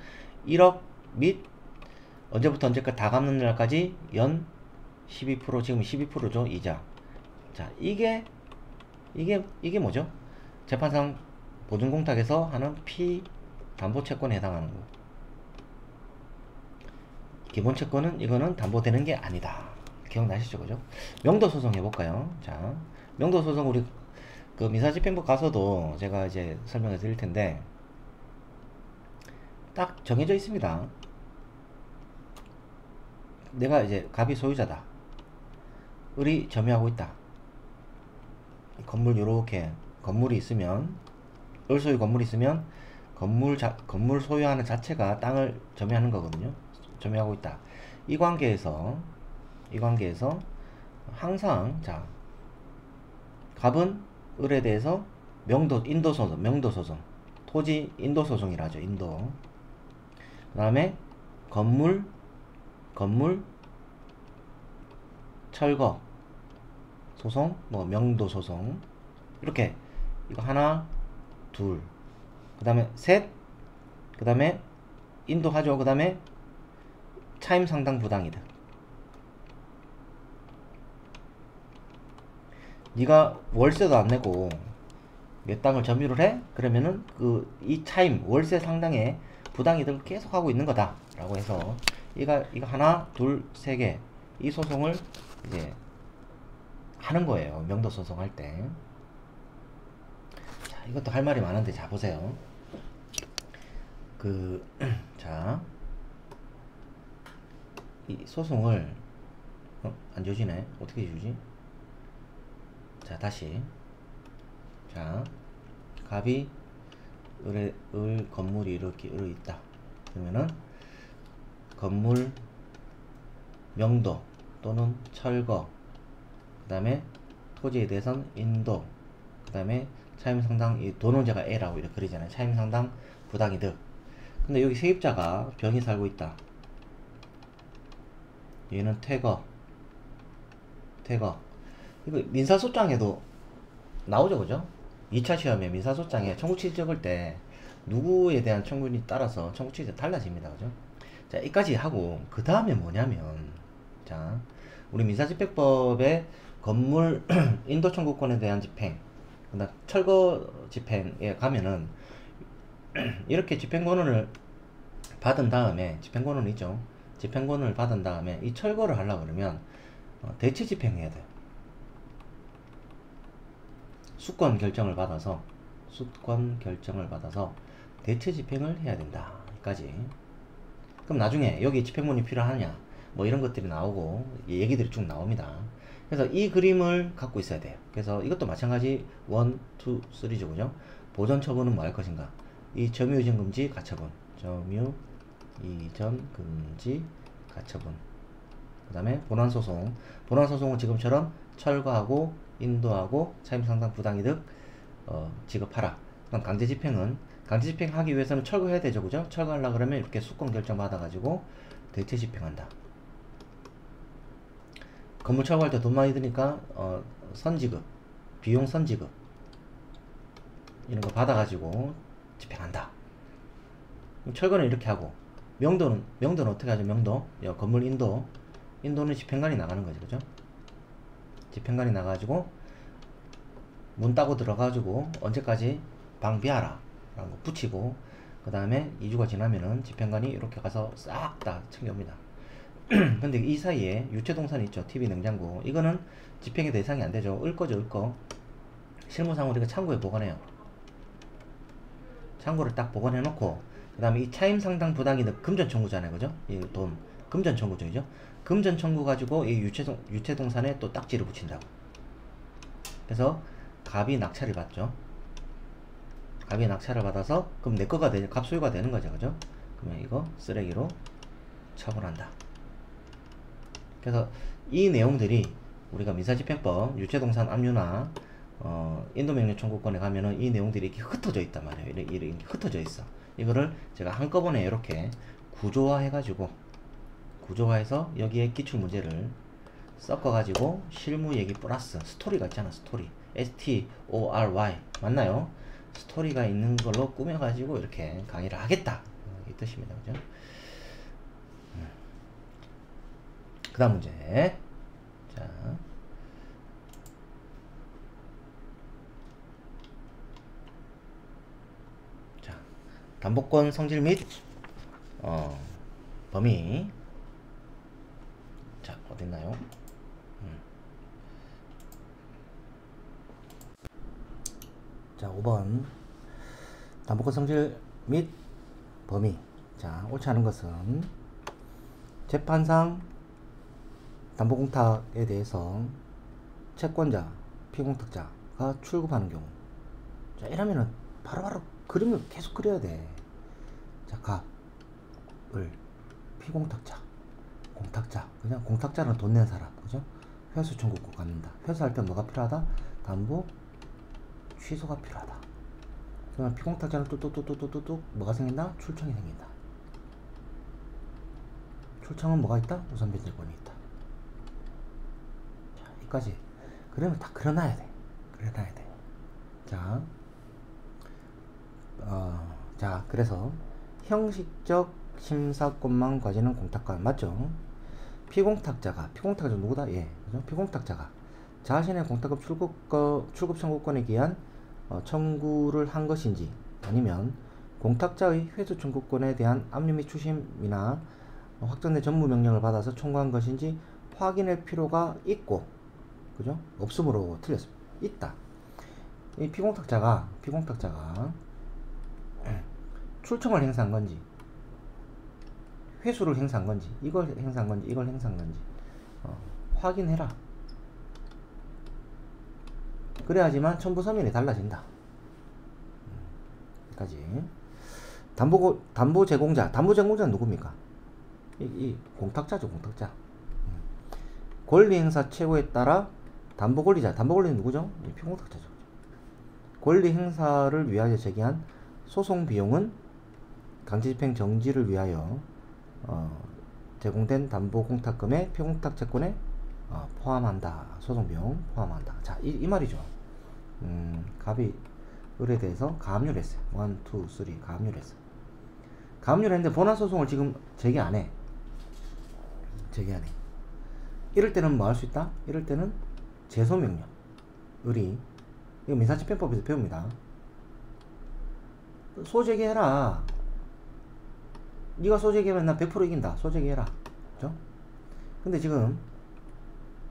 1억 및 언제부터 언제까지 다 갚는 날까지 연 12%, 지금 12%죠, 이자. 자, 이게 뭐죠? 재판상 보증공탁에서 하는 피담보채권에 해당하는 거. 기본채권은 이거는 담보되는 게 아니다. 기억나시죠? 그죠? 명도소송 해볼까요? 자, 명도소송 우리 그 민사집행부 가서도 제가 이제 설명해 드릴 텐데 딱 정해져 있습니다. 내가 이제 갑이 소유자다. 을이 점유하고 있다. 건물 요렇게 건물이 있으면 을 소유 건물이 있으면 건물 소유하는 자체가 땅을 점유하는 거거든요. 점유하고 있다. 이 관계에서 항상 자, 갑은 을에 대해서 인도소송, 토지 인도소송이라 하죠. 인도. 그 다음에 건물, 철거 소송, 뭐 명도소송, 이렇게 이거 하나, 둘, 그 다음에 셋, 그 다음에 인도하죠. 그 다음에 차임상당 부당이득. 네가 월세도 안 내고 내 땅을 점유를 해? 그러면은 이 차임 월세 상당의 부당이득을 계속 하고 있는 거다 라고 해서 이거 하나 둘 세 개 이 소송을 이제 하는 거예요. 명도 소송 할 때. 자, 이것도 할 말이 많은데 자 보세요. 자, 이 소송을 안 주지네. 어떻게 주지? 자, 다시. 자, 갑이 건물이 이렇게 있다. 그러면은 건물 명도 또는 철거, 그 다음에 토지에 대해서는 인도, 그 다음에 차임상당, 이 도농제가 A라고 이렇게 그리잖아요. 차임상당 부당이득. 근데 여기 세입자가 병이 살고 있다. 얘는 퇴거. 이거 민사소장에도 나오죠, 그죠? 2차 시험에 민사소장에 청구취지 적을 때 누구에 대한 청구에 따라서 청구취지가 달라집니다, 그죠? 자, 여기까지 하고 그 다음에 뭐냐면, 자, 우리 민사집행법에 건물 인도 청구권에 대한 집행, 그다음 철거 집행에 가면은 이렇게 집행권을 받은 다음에, 집행권은 있죠. 집행권을 받은 다음에 이 철거를 하려고 그러면 대체 집행해야 돼요. 수권 결정을 받아서 대체 집행을 해야 된다. 여기까지. 그럼 나중에 여기 집행본이 필요하냐 뭐 이런 것들이 나오고 얘기들이 쭉 나옵니다. 그래서 이 그림을 갖고 있어야 돼요. 그래서 이것도 마찬가지 1, 2, 3죠, 그죠? 보전 처분은 뭐 할 것인가? 이 점유 이전 금지 가처분, 점유 이전 금지 가처분. 그 다음에 본안소송은 지금처럼 철거하고 인도하고 차임상당 부당이득 지급하라. 그럼 강제집행하기 위해서는 철거해야 되죠, 그죠? 철거하려고 그러면 이렇게 수권 결정 받아가지고 대체 집행한다. 건물 철거할 때 돈 많이 드니까 선지급, 비용 선지급 이런 거 받아가지고 집행한다. 철거는 이렇게 하고, 명도는 어떻게 하죠? 명도, 건물 인도는 집행관이 나가는 거죠, 그죠? 집행관이 나가지고 문 따고 들어가지고 언제까지 방비하라 라는 거 붙이고, 그 다음에 2주가 지나면은 집행관이 이렇게 가서 싹 다 챙겨옵니다. 근데 이 사이에 유체동산이 있죠. TV, 냉장고. 이거는 집행의 대상이 안 되죠. 을거. 실무상으로 우리가 창고에 보관해요. 창고를 딱 보관해 놓고, 그 다음에 이 차임상당 부당이득 금전 청구잖아요, 그죠? 이 돈 금전 청구죠, 그죠? 금전 청구 가지고 이 유체동산에 또 딱지를 붙인다고. 그래서 갑이 낙찰을 받죠. 갑이 낙찰을 받아서 그럼 내 거가 되죠. 갑 소유가 되는 거죠, 그죠? 그러면 이거 쓰레기로 처분한다. 그래서 이 내용들이 우리가 민사집행법 유체동산 압류나 인도명령 청구권에 가면은 이 내용들이 이렇게 흩어져 있단 말이에요. 이렇게 흩어져 있어. 이거를 제가 한꺼번에 이렇게 구조화해서 여기에 기출문제를 섞어가지고 실무 얘기 플러스 스토리가 있잖아. 스토리 STORY 맞나요? 스토리가 있는 걸로 꾸며가지고 이렇게 강의를 하겠다, 이 뜻입니다, 그죠? 그 다음 문제. 자, 담보권 성질 및 범위. 자, 어딨나요? 자, 5번 담보권 성질 및 범위. 자, 옳지 않은 것은 재판상 담보공탁에 대해서 채권자, 피공탁자가 출급하는 경우. 자, 이러면은 바로바로 그림을 계속 그려야 돼. 자, 갑을 피공탁자, 공탁자. 그냥 공탁자는 돈 낸 사람, 그죠? 회수 청구권 갖는다. 회수할 때 뭐가 필요하다? 담보 취소가 필요하다. 그러면 피공탁자는 뚝뚝뚝뚝뚝 뭐가 생긴다? 출청이 생긴다. 출청은 뭐가 있다? 우선 변제권이 있다. 자, 여기까지. 그러면 다 그려놔야 돼. 자, 그래서 형식적 심사권만 가지는 공탁권 맞죠? 피공탁자가 누구다? 예, 그죠? 피공탁자가 자신의 공탁금 출급 청구권에 기한 청구를 한 것인지, 아니면 공탁자의 회수 청구권에 대한 압류 및 추심이나 확정된 전무 명령을 받아서 청구한 것인지 확인할 필요가 있고, 그죠? 없으므로 틀렸습니다. 있다. 이 피공탁자가 출청을 행사한 건지, 회수를 행사한 건지, 이걸 행사한 건지, 확인해라. 그래야지만 첨부 서면이 달라진다. 여기까지. 담보 제공자는 누굽니까? 이 공탁자죠, 공탁자. 권리행사 최고에 따라 담보권리자, 담보권리는 누구죠? 피공탁자죠. 권리행사를 위하여 제기한 소송비용은 강제집행 정지를 위하여 제공된 담보공탁금의 피공탁 채권에 포함한다. 소송비용 포함한다. 자, 이 말이죠. 갑이 을에 대해서 가압류를 했어요. 1, 2, 3 가압류를 했어요. 가압류를 했는데 본안소송을 지금 제기 안 해. 이럴 때는 뭐 할 수 있다? 이럴 때는 제소명령. 을이 이거 민사집행법에서 배웁니다. 소제기해라. 네가 소제기하면 난 100% 이긴다. 소제기해라. 그죠? 근데 지금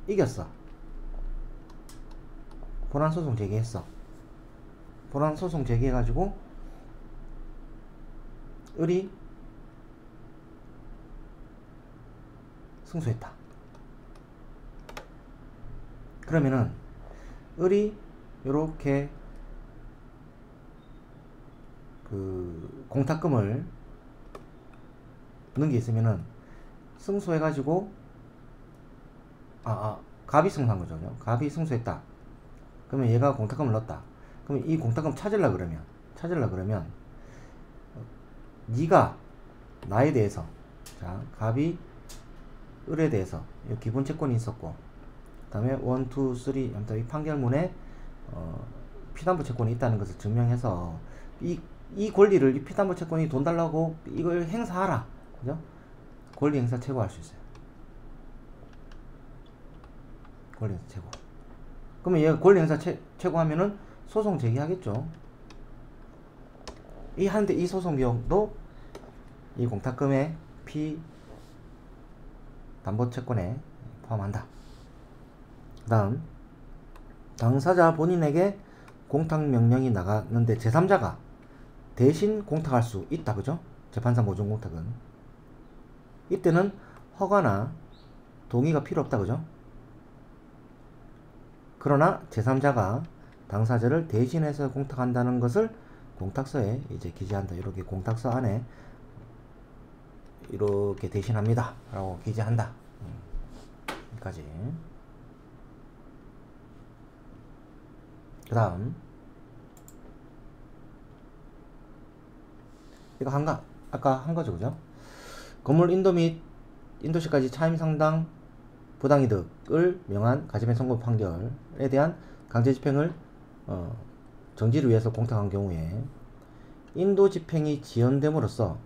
이겼어. 본안소송 제기했어. 본안소송 제기해가지고 을이 승소했다. 그러면은 을이 요렇게 그 공탁금을 넣은 게 있으면은 승소해가지고 갑이 승소한 거죠. 갑이 승소했다. 그러면 얘가 공탁금을 넣었다. 그러면 이 공탁금 찾으려 그러면 네가 나에 대해서, 자, 갑이 을에 대해서 기본 채권이 있었고, 그 다음에 1, 2, 3 이 판결문에 피담보 채권이 있다는 것을 증명해서 이 권리를, 이 피담보 채권이 돈 달라고 이걸 행사하라. 그죠? 권리 행사 최고할 수 있어요. 권리 행사 최고. 그러면 얘가 권리 행사 최고하면은 소송 제기하겠죠. 하는데 이 소송 비용도 이 공탁금의 담보 채권에 포함한다. 그 다음, 당사자 본인에게 공탁 명령이 나갔는데 제3자가 대신 공탁할 수 있다. 그죠? 재판상 모종 공탁은. 이때는 허가나 동의가 필요 없다. 그죠? 그러나 제3자가 당사자를 대신해서 공탁한다는 것을 공탁서에 이제 기재한다. 이렇게 공탁서 안에 이렇게 대신합니다 라고 기재한다. 여기까지. 그 다음, 이거 아까 한 거죠. 그죠? 건물 인도 및 인도시까지 차임상당 부당이득을 명한 가점의 선고 판결에 대한 강제집행을 정지를 위해서 공탁한 경우에 인도집행이 지연됨으로써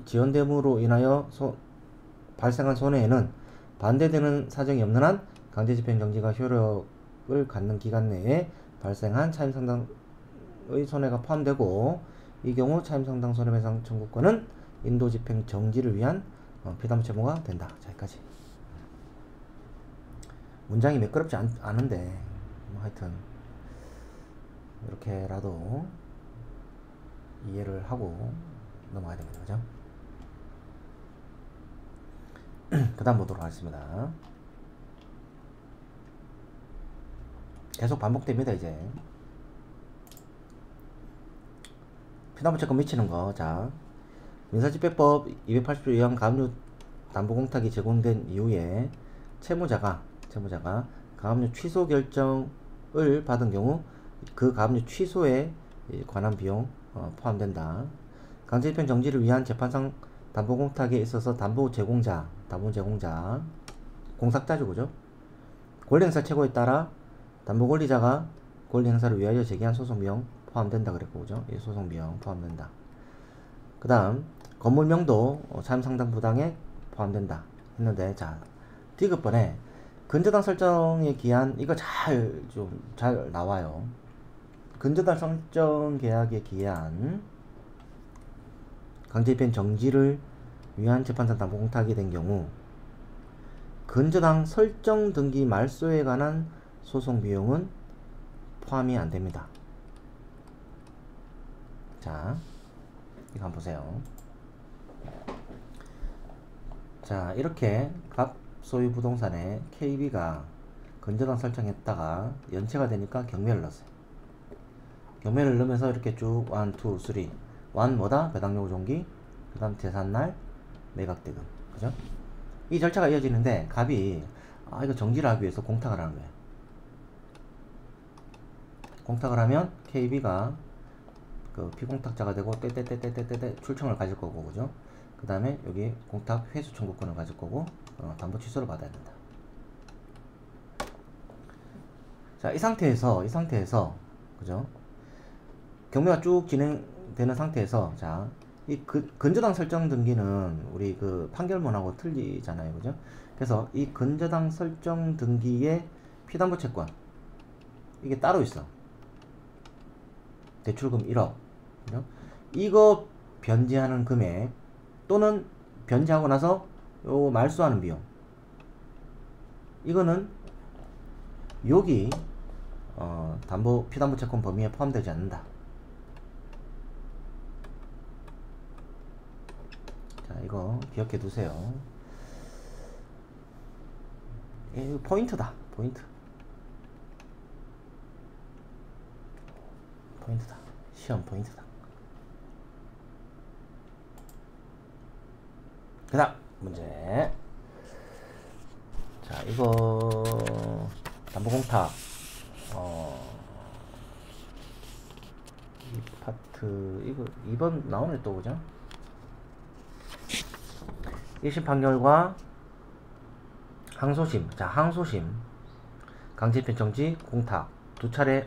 지연됨으로 인하여 발생한 손해에는 반대되는 사정이 없는 한 강제집행 정지가 효력을 갖는 기간 내에 발생한 차임상당의 손해가 포함되고, 이 경우 차임상당 손해배상 청구권은 인도집행 정지를 위한 피담보 채무가 된다. 자, 여기까지. 문장이 매끄럽지 않은데 뭐 하여튼 이렇게라도 이해를 하고 넘어가야 됩니다. 그죠? 그 다음 보도록 하겠습니다. 계속 반복됩니다. 이제 피담보 채권 미치는 거. 자, 민사집행법 280조 의한 가압류 담보공탁이 제공된 이후에 채무자가 가압류 취소 결정을 받은 경우 그 가압류 취소에 관한 비용 포함된다. 강제집행 정지를 위한 재판상 담보공탁에 있어서 담보 제공자, 공탁자죠. 그죠? 권리행사 최고에 따라 담보권리자가 권리행사를 위하여 제기한 소송비용 포함된다 그랬고, 그죠? 이 소송비용 포함된다. 그 다음, 건물명도 차임상당 부당에 포함된다 했는데, 자, 디귿번에 근저당 설정에 기한, 이거 잘 나와요. 근저당 설정 계약에 기한 강제집행 정지를 위한 재판상 담보공탁이 된 경우 근저당 설정 등기 말소에 관한 소송 비용은 포함이 안 됩니다. 자, 이거 한번 보세요. 자, 이렇게 갑 소유 부동산에 KB가 근저당 설정했다가 연체가 되니까 경매를 넣었어요. 경매를 넣으면서 이렇게 쭉 1, 2, 3 1 뭐다? 배당요구 종기, 그 다음 제산날 매각대금. 그죠? 이 절차가 이어지는데 갑이 이거 정지를 하기 위해서 공탁을 하는 거예요. 공탁을 하면 KB가 그 피공탁자가 되고 떼떼떼떼떼떼 출청을 가질 거고, 그죠? 그 다음에 여기 공탁 회수 청구권을 가질 거고, 담보 취소를 받아야 된다. 자, 이 상태에서 그죠? 경매가 쭉 진행되는 상태에서, 자, 이 근저당 설정 등기는 우리 그 판결문하고 틀리잖아요, 그죠? 그래서 이 근저당 설정 등기의 피담보 채권, 이게 따로 있어. 대출금 1억, 그죠? 이거 변제하는 금액 또는 변제하고 나서 요 말소하는 비용, 이거는 여기 피담보 채권 범위에 포함되지 않는다. 자, 이거 기억해 두세요. 이거 포인트다. 포인트다. 시험 포인트다. 그 다음 문제. 자, 이거 담보공탁 이 파트 이거 2번 나오네 또, 그죠? 1심 판결과 항소심. 자, 항소심 강제편 정지 공탁 두 차례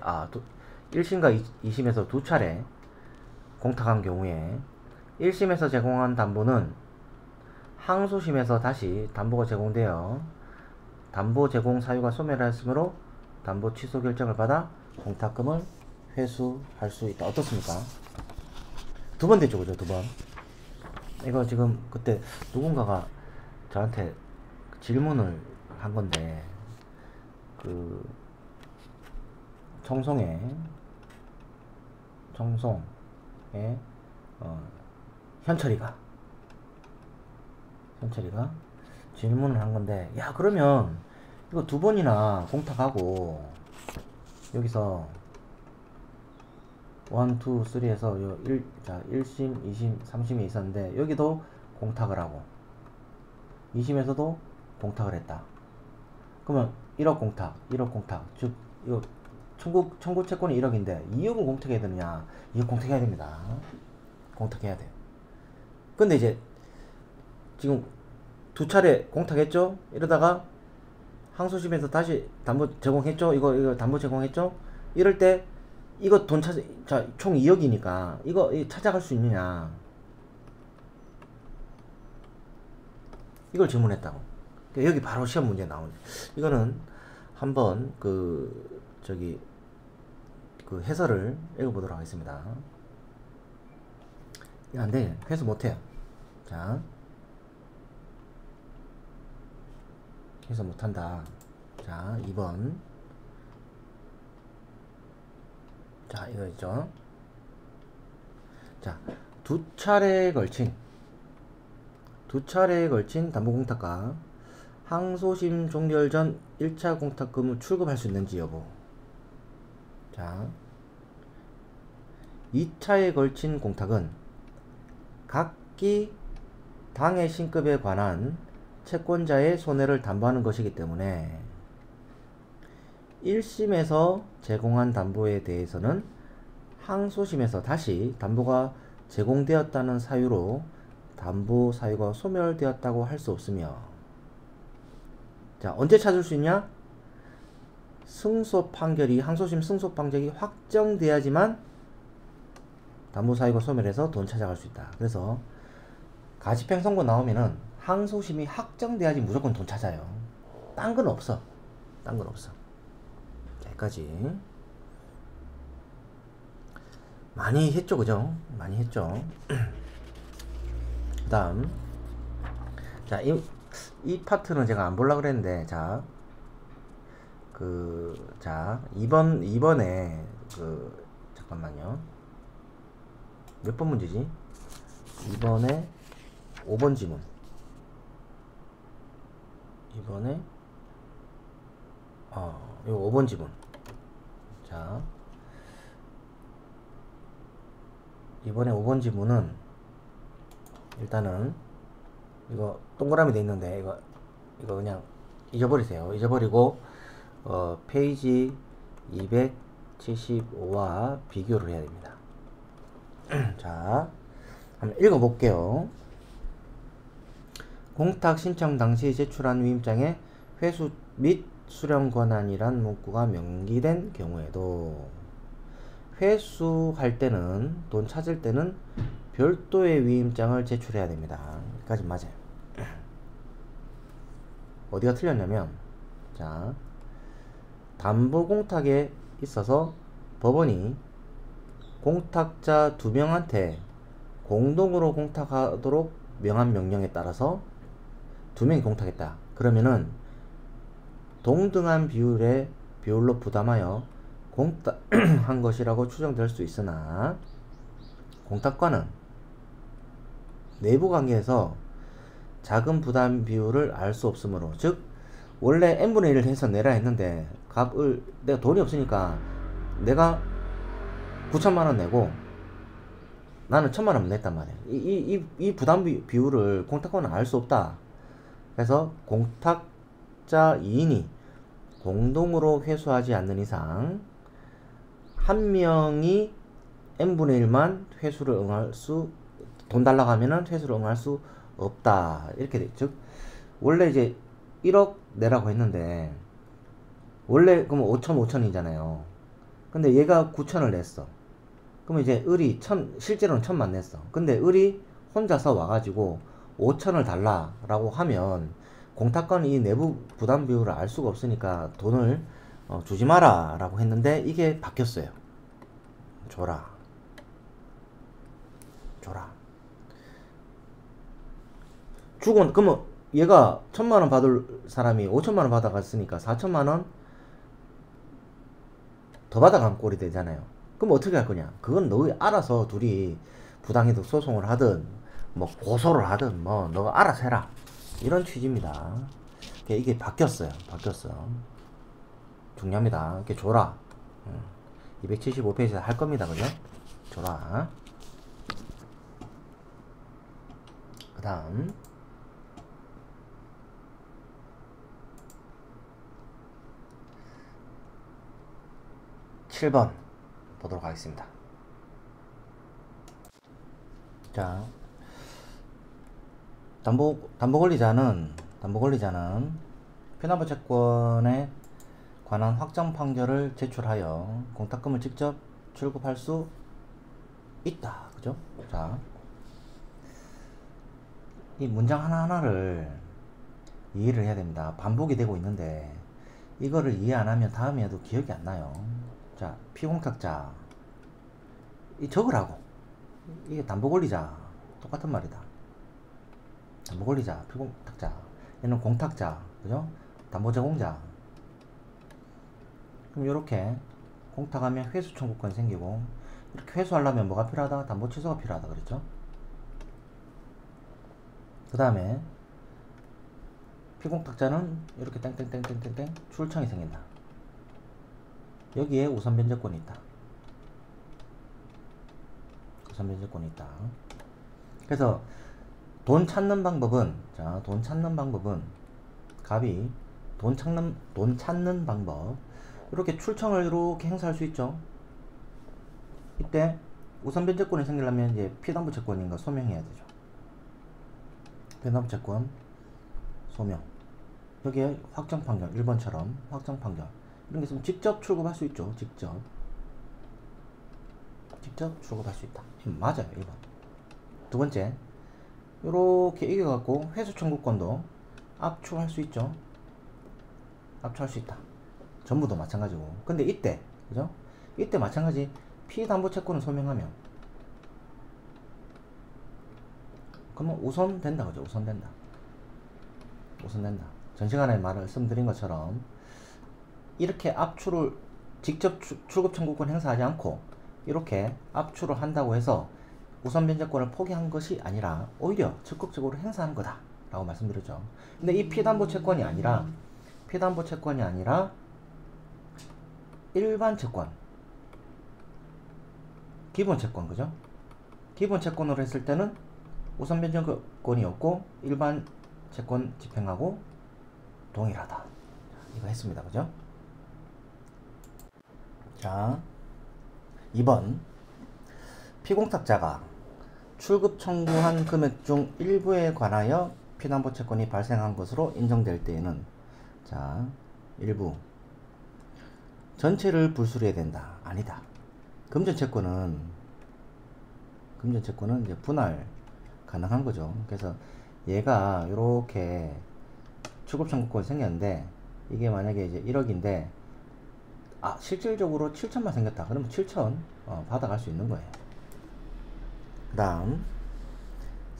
1심과 2심에서 두 차례 공탁한 경우에 1심에서 제공한 담보는 항소심에서 다시 담보가 제공되어 담보 제공 사유가 소멸하였으므로 담보 취소 결정을 받아 공탁금을 회수할 수 있다. 어떻습니까? 두 번 됐죠, 그죠? 두 번. 이거 지금 그때 누군가가 저한테 질문을 한 건데, 그 청송에 현철이가 질문을 한 건데, 야, 그러면 이거 두 번이나 공탁하고 여기서 1, 2, 3에서 1심, 2심, 3심이 있었는데 여기도 공탁을 하고 2심에서도 공탁을 했다. 그러면 1억 공탁, 즉 이거 청구 채권이 1억인데 2억은 공탁해야 되느냐? 2억 공탁해야 됩니다. 공탁해야 돼요. 근데 이제 지금 두 차례 공탁했죠? 이러다가 항소심에서 다시 담보 제공했죠? 이거 담보 제공했죠? 이럴 때 이거 돈 총 2억이니까 이거 찾아갈 수 있느냐? 이걸 질문했다고. 여기 바로 시험 문제 나오네. 이거는 한번 그 해설을 읽어보도록 하겠습니다. 안 돼. 해설 못해요. 자, 해설 못한다. 자, 2번. 자, 이거 있죠. 자, 두 차례에 걸친 담보공탁과 항소심 종결 전 1차 공탁금을 출금할 수 있는지 여부. 자, 2차에 걸친 공탁은 각기 당해 신급에 관한 채권자의 손해를 담보하는 것이기 때문에 1심에서 제공한 담보에 대해서는 항소심에서 다시 담보가 제공되었다는 사유로 담보 사유가 소멸되었다고 할 수 없으며, 자, 언제 찾을 수 있냐? 항소심 승소 판결이 확정돼야지만 담보 사유가 소멸해서 돈 찾아갈 수 있다. 그래서 가집행 선고 나오면은 항소심이 확정돼야지 무조건 돈 찾아요. 딴 건 없어. 여기까지. 많이 했죠, 그죠? 많이 했죠. 그 다음. 자, 이 파트는 제가 안 보려고 그랬는데, 자, 자, 2번에, 잠깐만요. 몇 번 문제지? 2번에 5번 지문. 2번에 요 5번 지문. 자, 이번에 5번 지문은 일단은 이거 동그라미 돼 있는데 이거 그냥 잊어버리세요. 잊어버리고 페이지 275와 비교를 해야 됩니다. 자, 한번 읽어볼게요. 공탁 신청 당시 제출한 위임장에 회수 및 수령 권한이란 문구가 명기된 경우에도 회수할 때는 돈 찾을 때는 별도의 위임장을 제출해야 됩니다. 여기까지 맞아요. 어디가 틀렸냐면, 자, 담보공탁에 있어서 법원이 공탁자 2명한테 공동으로 공탁하도록 명한 명령에 따라서 2명이 공탁했다. 그러면은 동등한 비율로 부담하여 공탁한 것이라고 추정될 수 있으나, 공탁과는 내부 관계에서 작은 부담 비율을 알 수 없으므로, 즉 원래 n분의 1을 해서 내라 했는데 값을 내가 돈이 없으니까 내가 9천만원 내고 나는 1,000만원 냈단 말이야. 이 부담 비율을 공탁과는 알 수 없다. 그래서 공탁자 2인이 공동으로 회수하지 않는 이상 한 명이 n분의 1만 회수를 응할 수, 돈 달라고 하면은 회수를 응할 수 없다. 이렇게 돼. 즉 원래 이제 1억 내라고 했는데 원래 그러면 5천이잖아요. 근데 얘가 9천을 냈어. 그러면 이제 을이 실제로는 1,000만 냈어. 근데 을이 혼자서 와가지고 5천을 달라라고 하면 공탁과는 이 내부 부담 비율을 알 수가 없으니까 돈을 주지 마라 라고 했는데 이게 바뀌었어요. 줘라. 그러면 얘가 1,000만원 받을 사람이 5천만원 받아갔으니까 4천만원 더 받아간 꼴이 되잖아요. 그럼 어떻게 할 거냐? 그건 너희 알아서 둘이 부당이득 소송을 하든 뭐 고소를 하든 뭐 너가 알아서 해라. 이런 취지입니다. 이게 바뀌었어요. 중요합니다. 이렇게 줘라. 275페이지에서 할 겁니다. 그죠? 줘라. 그 다음 7번 보도록 하겠습니다. 자, 담보권리자는 피납부 채권에 관한 확정 판결을 제출하여 공탁금을 직접 출금할 수 있다. 그죠? 자, 이 문장 하나하나를 이해를 해야 됩니다. 반복이 되고 있는데 이거를 이해 안 하면 다음에도 기억이 안 나요. 자, 피공탁자 이 적으라고. 이게 담보권리자 똑같은 말이다. 담보권리자, 피공탁자, 얘는 공탁자, 그죠? 담보제공자. 그럼 이렇게 공탁하면 회수 청구권이 생기고, 이렇게 회수하려면 뭐가 필요하다? 담보 취소가 필요하다 그랬죠? 그 다음에 피공탁자는 이렇게 땡땡땡땡땡땡 출청이 생긴다. 여기에 우선 변제권이 있다. 그래서 돈 찾는 방법은, 갑이 돈 찾는 방법, 이렇게 출청을 이렇게 행사할 수 있죠. 이때 우선 변제권이 생기려면 이제 피담보 채권인 거 소명해야 되죠. 피담보 채권 소명. 여기에 확정 판결, 1번처럼 확정 판결 이런 게 있으면 직접 출금할 수 있죠. 직접 출금할 수 있다. 맞아요. 1번. 두 번째, 요렇게 이겨갖고 회수 청구권도 압축할 수 있죠. 압축할 수 있다. 전부도 마찬가지고. 근데 이때, 그죠? 이때 마찬가지 피담보채권을 소명하면 그러면 우선 된다. 그죠? 우선 된다. 전 시간에 말씀드린 것처럼 이렇게 압축을 직접 출급 청구권 행사하지 않고 이렇게 압축을 한다고 해서 우선 변제권을 포기한 것이 아니라 오히려 적극적으로 행사하는 거다 라고 말씀드렸죠. 근데 이 피담보 채권이 아니라 일반 채권, 기본 채권, 그죠? 기본 채권으로 했을 때는 우선 변제권이 없고 일반 채권 집행하고 동일하다. 이거 했습니다. 그죠? 자, 2번. 피공탁자가 출급 청구한 금액 중 일부에 관하여 피담보 채권이 발생한 것으로 인정될 때에는, 자, 일부 전체를 불수리해야 된다. 아니다. 금전 채권은 이제 분할 가능한 거죠. 그래서 얘가 이렇게 출급 청구권이 생겼는데, 이게 만약에 이제 1억인데 실질적으로 7천만 생겼다. 그러면 7천 받아갈 수 있는 거예요. 그 다음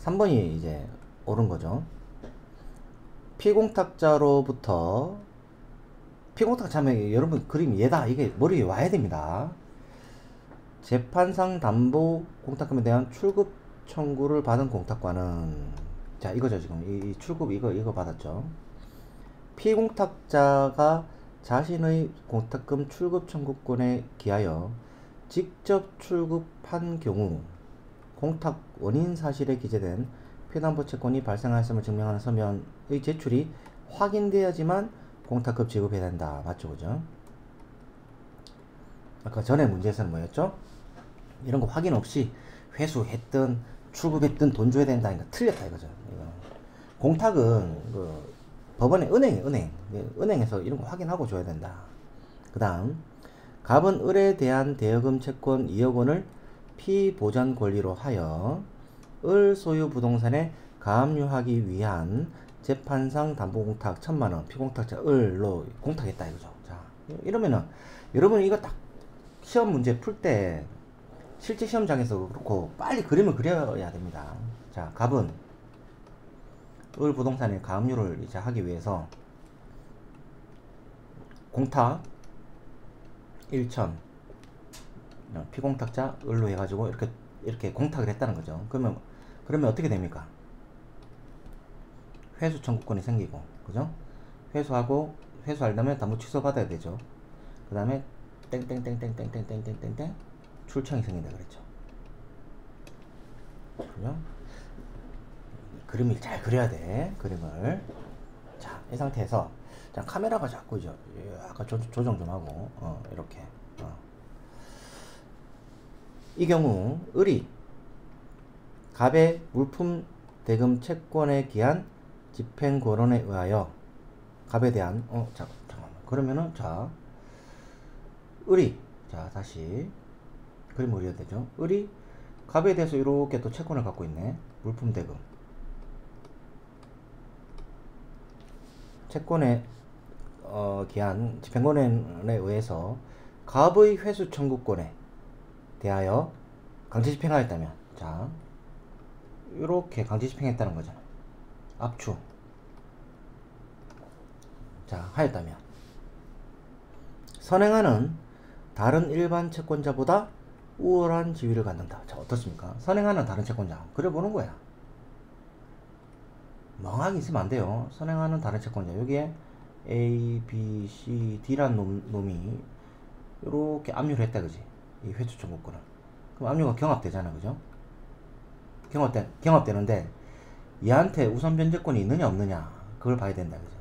3번이 이제 옳은 거죠. 피공탁자로부터, 피공탁자면 여러분 그림 얘다. 이게 머리에 와야 됩니다. 재판상 담보 공탁금에 대한 출급 청구를 받은 공탁관은, 자 이거죠. 지금 이 출급 이거 받았죠. 피공탁자가 자신의 공탁금 출급 청구권에 기하여 직접 출급한 경우 공탁 원인 사실에 기재된 피담보 채권이 발생하였음을 증명하는 서면의 제출이 확인되어야지만 공탁금 지급해야 된다. 맞죠? 그죠? 아까 전에 문제에서는 뭐였죠? 이런 거 확인 없이 회수했든 출급했든 돈 줘야 된다. 이거 틀렸다 이거죠. 이거. 공탁은 그 법원에 은행에서 이런 거 확인하고 줘야 된다. 그 다음, 갑은 을에 대한 대여금 채권 2억 원을 피보전 권리로 하여 을 소유 부동산에 가압류하기 위한 재판상 담보 공탁 1,000만 원, 피공탁자 을로 공탁했다 이거죠. 자, 이러면은 여러분 이거 딱 시험 문제 풀 때 실제 시험장에서 그렇고 빨리 그림을 그려야 됩니다. 자, 갑은 을 부동산에 가압류를 이제 하기 위해서 공탁 1천, 피공탁자 을로 해가지고 이렇게 공탁을 했다는 거죠. 그러면 어떻게 됩니까? 회수 청구권이 생기고, 그죠? 회수하려면 담보 취소 받아야 되죠. 그 다음에 땡땡땡땡땡땡땡땡땡 출청이 생긴다 그랬죠. 그죠? 그림을 잘 그려야 돼. 그림을. 자, 이 상태에서 자, 카메라가 자꾸 이제 약간 조정 좀 하고 이렇게 이 경우 을이 갑의 물품 대금 채권에 기한 집행 권한에 의하여 갑에 대한 잠깐만. 그러면은 자, 을이, 자 다시 그림을 그려야 되죠. 을이 갑에 대해서 이렇게 또 채권을 갖고 있네. 물품 대금 채권에 기한 집행권에 의해서 갑의 회수 청구권에 대하여 강제 집행하였다면, 자 이렇게 강제 집행했다는 거잖아. 압축. 자, 하였다면 선행하는 다른 일반 채권자보다 우월한 지위를 갖는다. 자, 어떻습니까? 선행하는 다른 채권자 그려보는 거야. 멍하게 있으면 안 돼요. 선행하는 다른 채권자, 여기에 A, B, C, D란 놈이 이렇게 압류를 했다, 그지? 이 회수 청구권은. 그럼 압류가 경합되잖아, 그죠? 경합되는데 얘한테 우선 변제권이 있느냐 없느냐 그걸 봐야 된다, 그죠?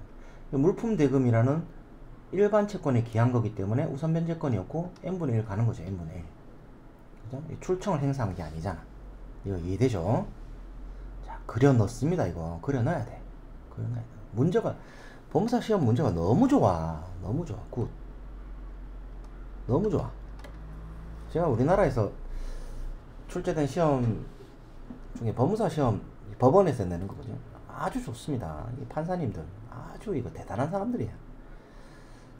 물품 대금이라는 일반 채권에 기한 거기 때문에 우선 변제권이 없고 n분의 1 가는 거죠. n분의 1. 그죠? 출청을 행사한 게 아니잖아. 이거 이해되죠? 자, 그려 넣습니다. 이거 그려 넣어야 돼. 문제가, 법무사 시험 문제가 너무 좋아. 너무 좋아. 굿. 너무 좋아. 제가 우리나라에서 출제된 시험 중에 법무사 시험 법원에서 내는 거거든요. 아주 좋습니다. 이 판사님들 아주 이거 대단한 사람들이야.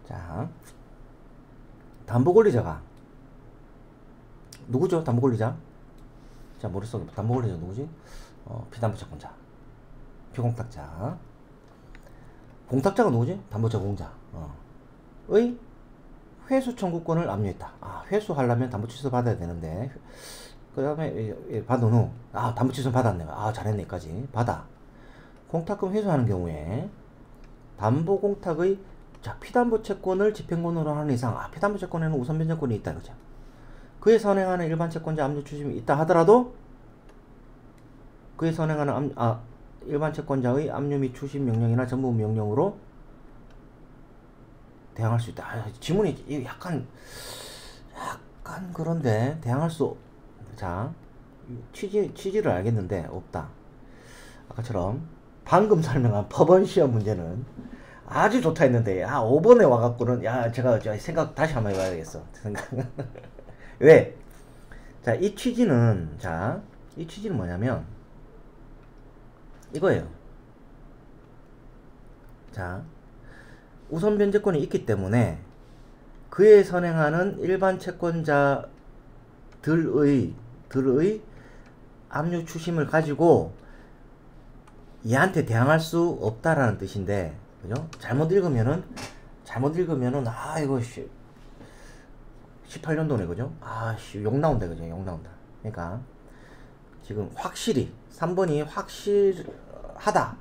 자, 담보권리자가 누구죠? 담보권리자. 자, 머릿속에 담보권리자 누구지? 피담보채권자, 피공탁자. 공탁자가 누구지? 담보채공자. 의 회수 청구권을 압류했다. 아, 회수하려면 담보 취소 받아야 되는데, 그 다음에 받은 후 담보 취소 받았네. 잘했네까지 받아. 공탁금 회수하는 경우에 담보 공탁의 자, 피담보채권을 집행권으로 하는 이상, 피담보채권에는 우선 변제권이 있다 이거죠. 그에 선행하는 일반 채권자 압류 추심이 있다 하더라도 그에 선행하는 일반 채권자의 압류 및 추심 명령이나 전부 명령으로 대항할 수 있다. 지문이 약간 그런데 대항할 수, 자, 취지를 알겠는데 없다. 아까처럼 방금 설명한 법원 시험 문제는 아주 좋다 했는데 5번에 와갖고는 제가 생각 다시 한번 해봐야겠어. 왜? 자, 이 취지는 뭐냐면 이거예요. 자, 우선 변제권이 있기 때문에 그에 선행하는 일반 채권자들의 압류 추심을 가지고 얘한테 대항할 수 없다라는 뜻인데, 그죠? 잘못 읽으면은 이거 18년도네, 그죠? 욕 나온다, 그죠? 욕 나온다. 그러니까 지금 확실히 3번이 확실하다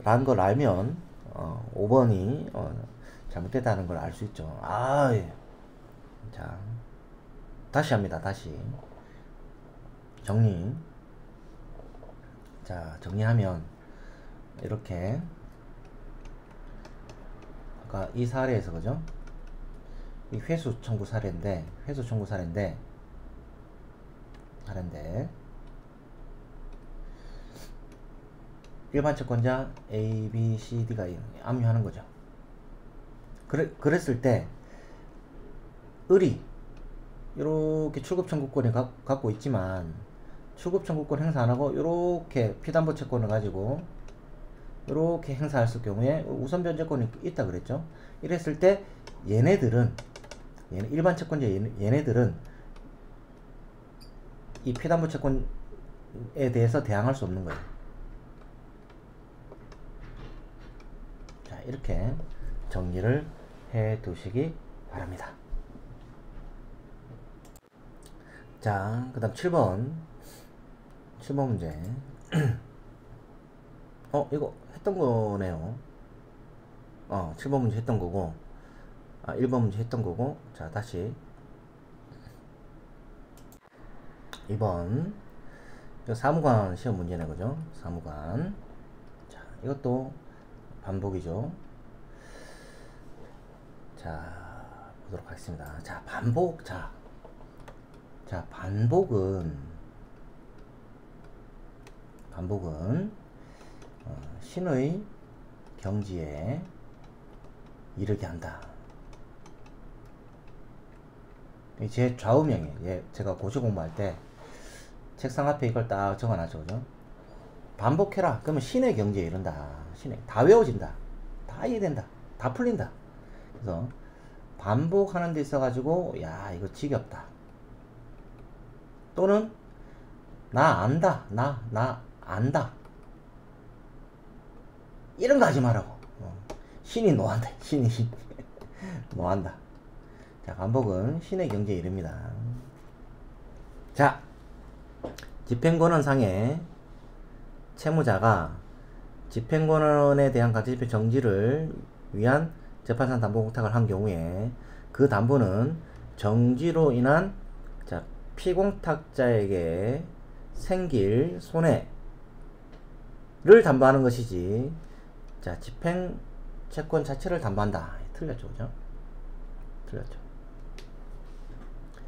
라는 걸 알면 5번이 잘못됐다는 걸 알 수 있죠. 예. 자, 다시 합니다. 다시 정리. 자, 정리하면 이렇게 아까 이 사례에서, 그죠? 이 회수 청구 사례인데 일반 채권자 A, B, C, D가 압류하는 거죠. 그랬을 때 을이 이렇게 출급 청구권을 갖고 있지만 출급 청구권 행사 안 하고 이렇게 피담보 채권을 가지고 이렇게 행사했을 경우에 우선 변제권이 있다 그랬죠. 이랬을 때 일반 채권자 얘네들은 이 피담보 채권에 대해서 대항할 수 없는 거예요. 자, 이렇게 정리를 해 두시기 바랍니다. 자, 그 다음 7번 문제. 이거 했던 거네요. 7번 문제 했던 거고, 1번 문제 했던 거고. 자, 다시 2번 이거 사무관 시험 문제네, 그죠? 사무관. 자, 이것도 반복이죠. 자, 보도록 하겠습니다. 자, 반복. 자, 반복은 신의 경지에 이르게 한다. 제 좌우명이에요. 제가 고시 공부할 때 책상 앞에 이걸 딱 적어놨죠, 그죠? 반복해라. 그러면 신의 경지에 이른다. 다 외워진다. 다 이해된다. 다 풀린다. 그래서 반복하는 데 있어가지고 이거 지겹다. 또는 나 안다. 나 안다. 이런 거 하지 말라고. 신이 노한다. 신이 노한다. 자, 반복은 신의 경지에 이릅니다. 자, 집행권원상의 채무자가 집행권원에 대한 가처집행 정지를 위한 재판상 담보 공탁을 한 경우에 그 담보는 정지로 인한 피공탁자에게 생길 손해를 담보하는 것이지, 자, 집행 채권 자체를 담보한다. 틀렸죠, 그죠? 틀렸죠.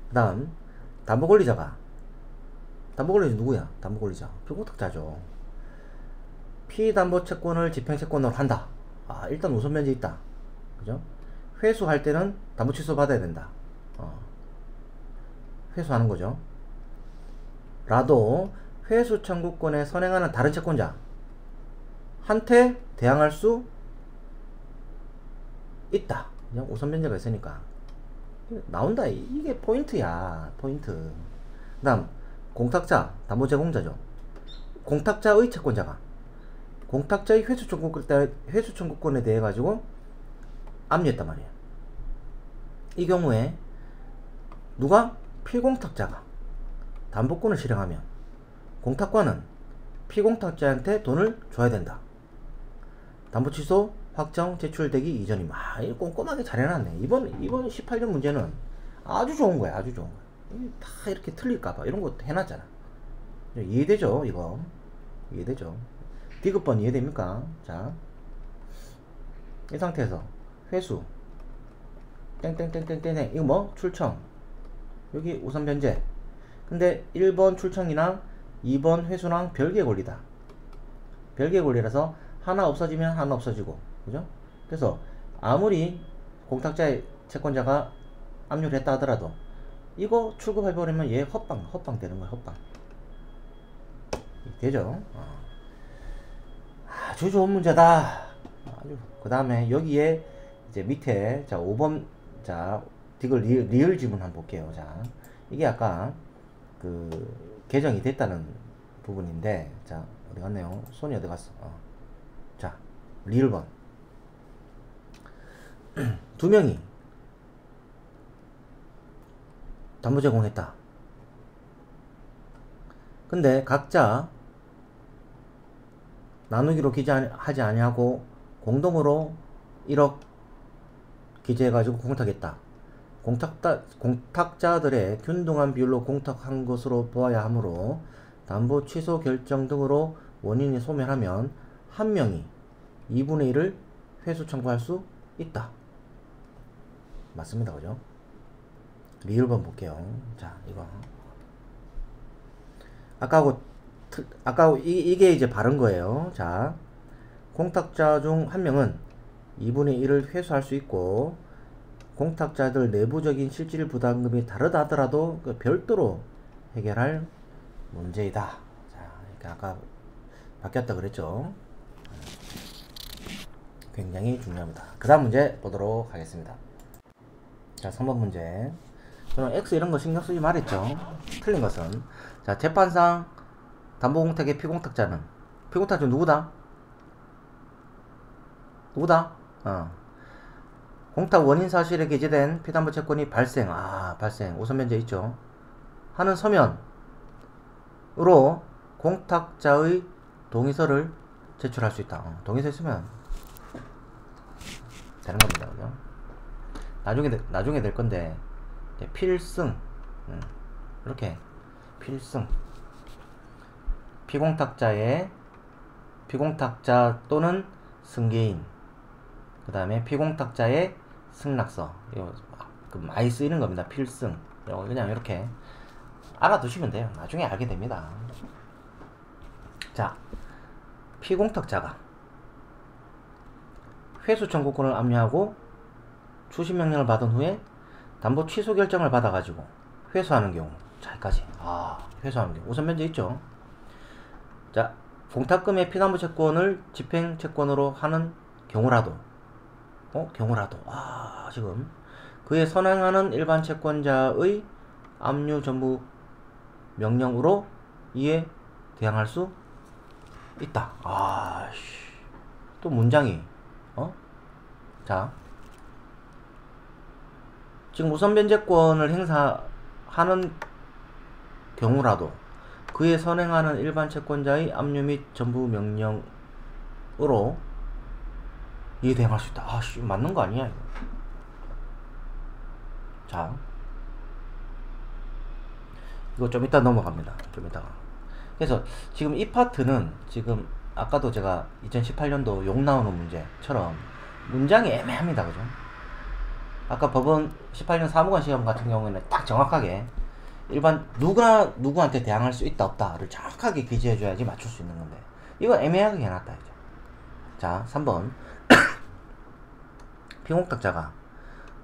그 다음, 담보권리자가, 담보권리자 누구야? 담보권리자 피공탁자죠. 피담보 채권을 집행 채권으로 한다. 일단 우선 변제 있다, 그죠? 회수할 때는 담보 취소 받아야 된다. 회수하는 거죠. 라도 회수 청구권에 선행하는 다른 채권자 한테 대항할 수 있다. 그냥 우선 변제가 있으니까 나온다. 이게 포인트야, 포인트. 그 다음, 공탁자, 담보 제공자죠. 공탁자의 채권자가 공탁자의 회수 청구권에 대해 가지고 압류했단 말이에요. 이 경우에 누가? 피공탁자가 담보권을 실행하면 공탁관은 피공탁자한테 돈을 줘야 된다. 담보 취소 확정 제출되기 이전임. 아, 이거 꼼꼼하게 잘 해놨네. 이번 18년 문제는 아주 좋은 거야. 아주 좋은 거야. 다 이렇게 틀릴까봐 이런 거 해놨잖아. 이해되죠? 이거 이해되죠? 디귿번 이해됩니까? 자, 이 상태에서 회수 땡땡땡땡땡 이거 뭐? 출청. 여기 우선 변제. 근데 1번 출청이랑 2번 회수랑 별개 권리다. 별개 권리라서 하나 없어지면 하나 없어지고, 그죠? 그래서 아무리 공탁자의 채권자가 압류를 했다 하더라도 이거 출급해버리면 얘 헛방 되는 거야. 헛방 되죠? 아주 좋은 문제다. 아주. 그 다음에 여기에 이제 밑에 자 5번 자 이걸 리을 지문 한번 볼게요. 자, 이게 아까 그 개정이 됐다는 부분인데, 자 어디 갔네요? 손이 어디 갔어? 자, 리을번 두 명이 담보 제공했다. 근데 각자 나누기로 기재하지 아니하고 공동으로 1억 기재해가지고 공탁했다. 공탁자들의 균등한 비율로 공탁한 것으로 보아야 하므로 담보 취소 결정 등으로 원인이 소멸하면 한 명이 2분의 1을 회수 청구할 수 있다. 맞습니다. 그죠? 리을번 볼게요. 자, 이거 아까하고 이게 이제 바른 거예요. 자, 공탁자 중 한 명은 2분의 1을 회수할 수 있고, 공탁자들 내부적인 실질 부담금이 다르다 하더라도 그 별도로 해결할 문제이다. 자, 그러니까 아까 바뀌었다 그랬죠. 굉장히 중요합니다. 그 다음 문제 보도록 하겠습니다. 자, 3번 문제. 저는 X 이런 거 신경 쓰지 말했죠. 틀린 것은, 자, 재판상 담보공탁의 피공탁자는, 피공탁자 누구다? 공탁 원인 사실에 기재된 피담보 채권이 발생, 우선 변제 있죠. 하는 서면으로 공탁자의 동의서를 제출할 수 있다. 동의서 있으면 되는 겁니다. 그죠? 나중에 될 건데, 필승. 이렇게 필승. 피공탁자 또는 승계인. 그 다음에 피공탁자의 승낙서. 이거 많이 쓰이는 겁니다. 필승. 그냥 이렇게 알아두시면 돼요. 나중에 알게 됩니다. 자, 피공탁자가 회수 청구권을 압류하고 추심 명령을 받은 후에 담보 취소 결정을 받아가지고 회수하는 경우. 자, 여기까지. 회수하는 경우. 우선 변제 있죠. 자, 공탁금의 피담보 채권을 집행 채권으로 하는 경우라도, 지금 그에 선행하는 일반 채권자의 압류 전부 명령으로 이에 대항할 수 있다. 또 문장이, 자, 지금 우선 변제권을 행사하는 경우라도 그에 선행하는 일반 채권자의 압류 및 전부 명령으로 이에 대항할 수 있다. 맞는 거 아니야 이거. 자, 이거 좀 이따 넘어갑니다. 좀 이따가. 그래서 지금 이 파트는 지금 아까도 제가 2018년도 욕 나오는 문제처럼 문장이 애매합니다. 그죠? 아까 법원 18년 사무관 시험 같은 경우에는 딱 정확하게 일반 누구한테 대항할 수 있다 없다를 정확하게 기재해줘야지 맞출 수 있는 건데, 이거 애매하게 해놨다 이제. 자, 3번. 피공탁자가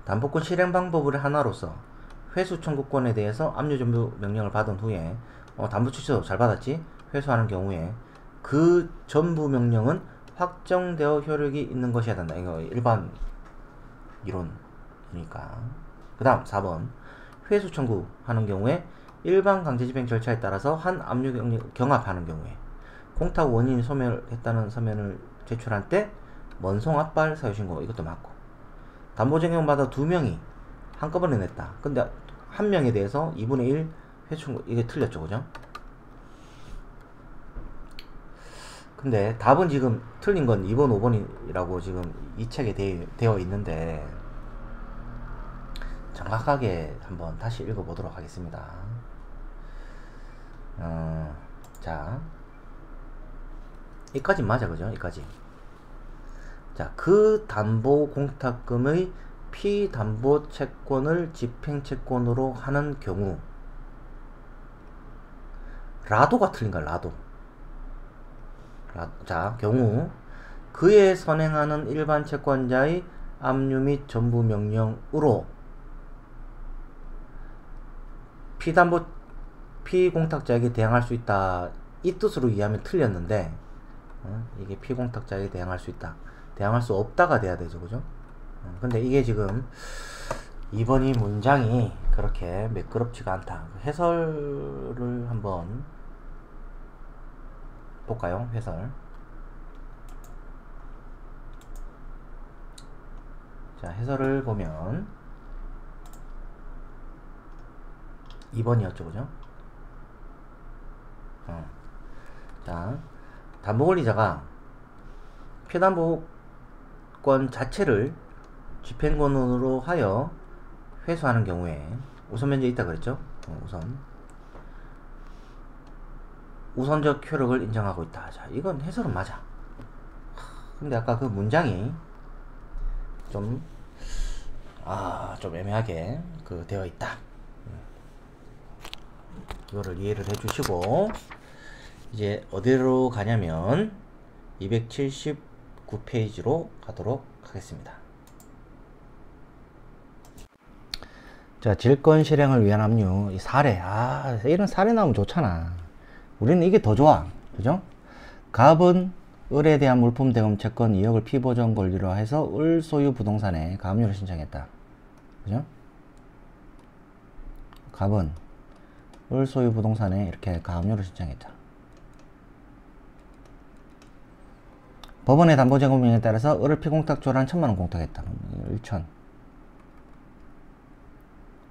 담보권 실행 방법을 하나로서 회수 청구권에 대해서 압류 전부 명령을 받은 후에 담보 취소 잘 받았지? 회수하는 경우에 그 전부 명령은 확정되어 효력이 있는 것이어야 된다. 이거 일반 이론이니까. 그 다음 4번. 회수 청구하는 경우에 일반 강제집행 절차에 따라서 한 압류 경합하는 경우에 공탁 원인이 소멸했다는 서면을 제출한 때 원송 압발 사유신고. 이것도 맞고, 담보 적용받아 2명이 한꺼번에 냈다. 근데 한 명에 대해서 2분의 1 회수 청구. 이게 틀렸죠. 그죠? 근데 답은 지금 틀린 건 2번, 5번이라고 지금 이 책에 되어 있는데 정확하게 한번 다시 읽어보도록 하겠습니다. 자, 이까지 맞아, 그죠? 이까지. 자, 그 담보 공탁금의 피담보 채권을 집행채권으로 하는 경우, 라도가 틀린 거야, 라도. 자, 경우 그에 선행하는 일반 채권자의 압류 및 전부 명령으로 피공탁자에게 대항할 수 있다, 이 뜻으로 이해하면 틀렸는데, 이게 피공탁자에게 대항할 수 있다, 대항할 수 없다가 돼야 되죠, 그죠? 근데 이게 지금 2번 이 문장이 그렇게 매끄럽지가 않다. 해설을 한번 볼까요? 해설. 자, 해설을 보면 2번이었죠, 그죠? 자, 담보권리자가 피담보권 자체를 집행권으로 하여 회수하는 경우에 우선면제가 있다 그랬죠? 우선적 효력을 인정하고 있다. 자, 이건 해설은 맞아. 근데 아까 그 문장이 좀 애매하게 되어 있다. 이거를 이해를 해주시고, 이제 어디로 가냐면 279페이지로 가도록 하겠습니다. 자, 질권 실행을 위한 압류, 이 사례. 이런 사례 나오면 좋잖아. 우리는 이게 더 좋아, 그죠? 갑은 을에 대한 물품 대금 채권 2억을 피보전 권리로 해서 을 소유 부동산에 가압류를 신청했다, 그죠? 갑은 을 소유 부동산에 이렇게 가압류를 신청했다. 법원의 담보 제공명에 따라서 을을 피공탁조란 1,000만원 공탁했다.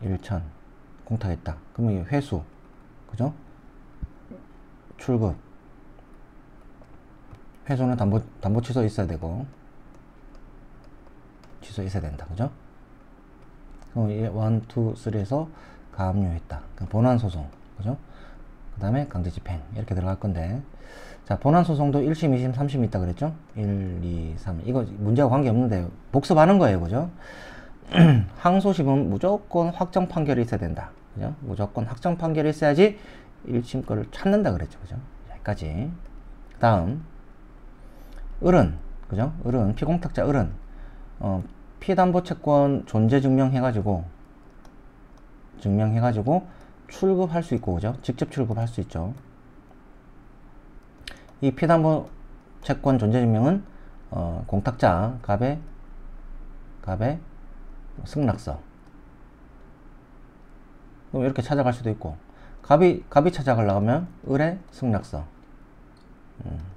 1천 공탁했다. 그러면 이게 회수, 그죠? 출급. 회수는 담보 취소 있어야 되고, 취소 있어야 된다, 그죠? 그럼 1, 2, 3에서 가압류했다. 본안소송, 그죠? 그 다음에 강제집행, 이렇게 들어갈 건데, 자, 본안소송도 1심, 2심, 3심 있다 그랬죠? 1, 2, 3. 이거 문제와 관계없는데, 복습하는 거예요, 그죠? 항소심은 무조건 확정 판결이 있어야 된다, 그죠? 무조건 확정 판결이 있어야지 1심 거를 찾는다 그랬죠, 그죠? 여기까지. 그 다음, 을은, 그죠? 을은, 피공탁자 을은, 피담보채권 존재 증명해가지고 출급할 수 있고, 그죠? 직접 출급할 수 있죠. 이 피담보채권 존재 증명은, 공탁자, 갑의 승낙서. 그럼 이렇게 찾아갈 수도 있고, 갑이 찾아가려고 하면 을의 승낙서.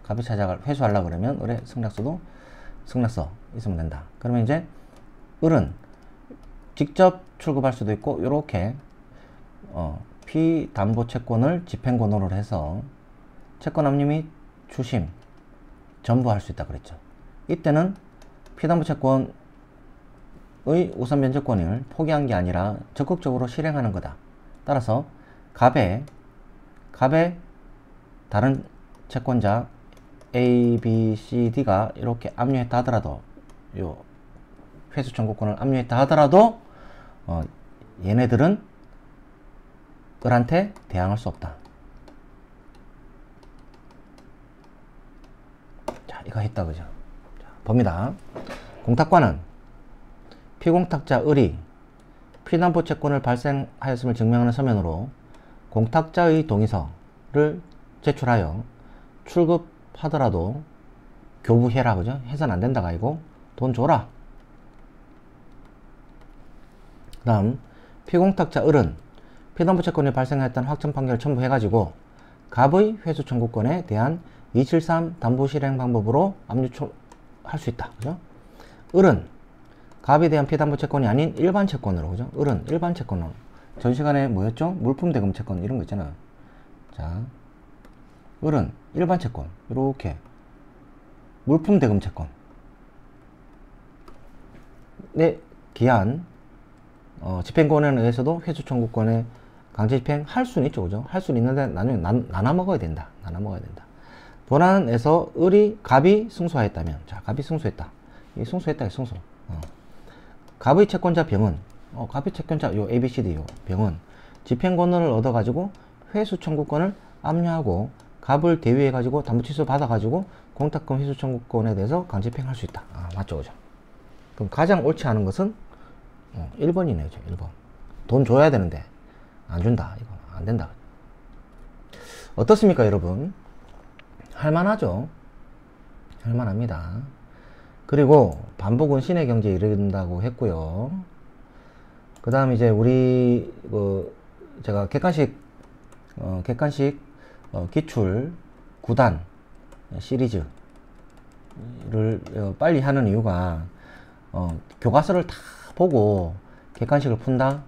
갑이 회수하려고 그러면 을의 승낙서 있으면 된다. 그러면 이제 을은 직접 출급할 수도 있고, 요렇게 피담보채권을 집행권으로 해서 채권 압류 및 추심 전부 할 수 있다 그랬죠. 이때는 피담보채권의 우선 면제권을 포기한 게 아니라 적극적으로 실행하는 거다. 따라서 갑의 다른 채권자 A, B, C, D가 이렇게 압류했다 하더라도, 요 회수 청구권을 압류했다 하더라도 얘네들은 을한테 대항할 수 없다. 자, 이거 했다, 그죠? 자, 봅니다. 공탁관은 피공탁자 을이 피담보 채권을 발생하였음을 증명하는 서면으로 공탁자의 동의서를 제출하여 출급하더라도 교부해라, 그죠? 해서는 안 된다가 아니고 돈 줘라. 그 다음, 피공탁자 을은 피담보 채권이 발생하였다는 확정 판결을 첨부해가지고 갑의 회수 청구권에 대한 273 담보 실행 방법으로 압류할 수 있다, 그죠? 을은 갑에 대한 피담보 채권이 아닌 일반 채권으로, 그죠? 을은 일반 채권으로. 전 시간에 뭐였죠? 물품 대금 채권 이런 거 있잖아요. 자, 을은 일반 채권 이렇게 물품 대금 채권. 네, 기한 집행권에 의해서도 회수 청구권에 강제 집행할 수는 있죠, 그죠? 할 수는 있는데 나중에 나눠 먹어야 된다. 나눠 먹어야 된다. 본안에서 갑이 승소하였다면, 자, 갑이 승소했다. 이 승소했다, 승소. 갑의 채권자 병은, 갑의 채권자 요 ABCD 요 병은 집행권을 얻어가지고 회수 청구권을 압류하고 갑을 대위해가지고 담보 취소 받아가지고 공탁금 회수 청구권에 대해서 강제 집행할 수 있다. 맞죠, 그죠? 그럼 가장 옳지 않은 것은 1번이네요, 1번. 돈 줘야 되는데 안 준다. 이거 안 된다. 어떻습니까, 여러분? 할만하죠? 할만합니다. 그리고 반복은 신의 경지에 이른다고 했고요. 그 다음 이제 우리 제가 객관식 기출 9단 시리즈를 빨리 하는 이유가 교과서를 다 보고 객관식을 푼다?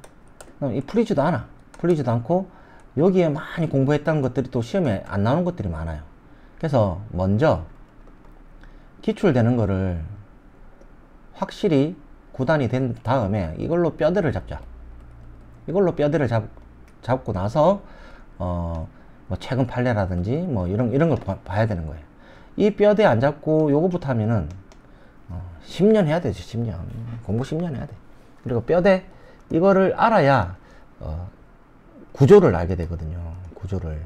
그럼 풀리지도 않아. 풀리지도 않고 여기에 많이 공부했던 것들이 또 시험에 안 나오는 것들이 많아요. 그래서 먼저 기출되는 거를 확실히 9단이 된 다음에 이걸로 뼈대를 잡자. 이걸로 뼈대를 잡고 나서 뭐 최근 판례라든지 뭐 이런 걸 봐야 되는 거예요. 이 뼈대 안 잡고 요거부터 하면은 10년 해야 되지. 10년 공부 10년 해야 돼. 그리고 뼈대 이거를 알아야 구조를 알게 되거든요. 구조를.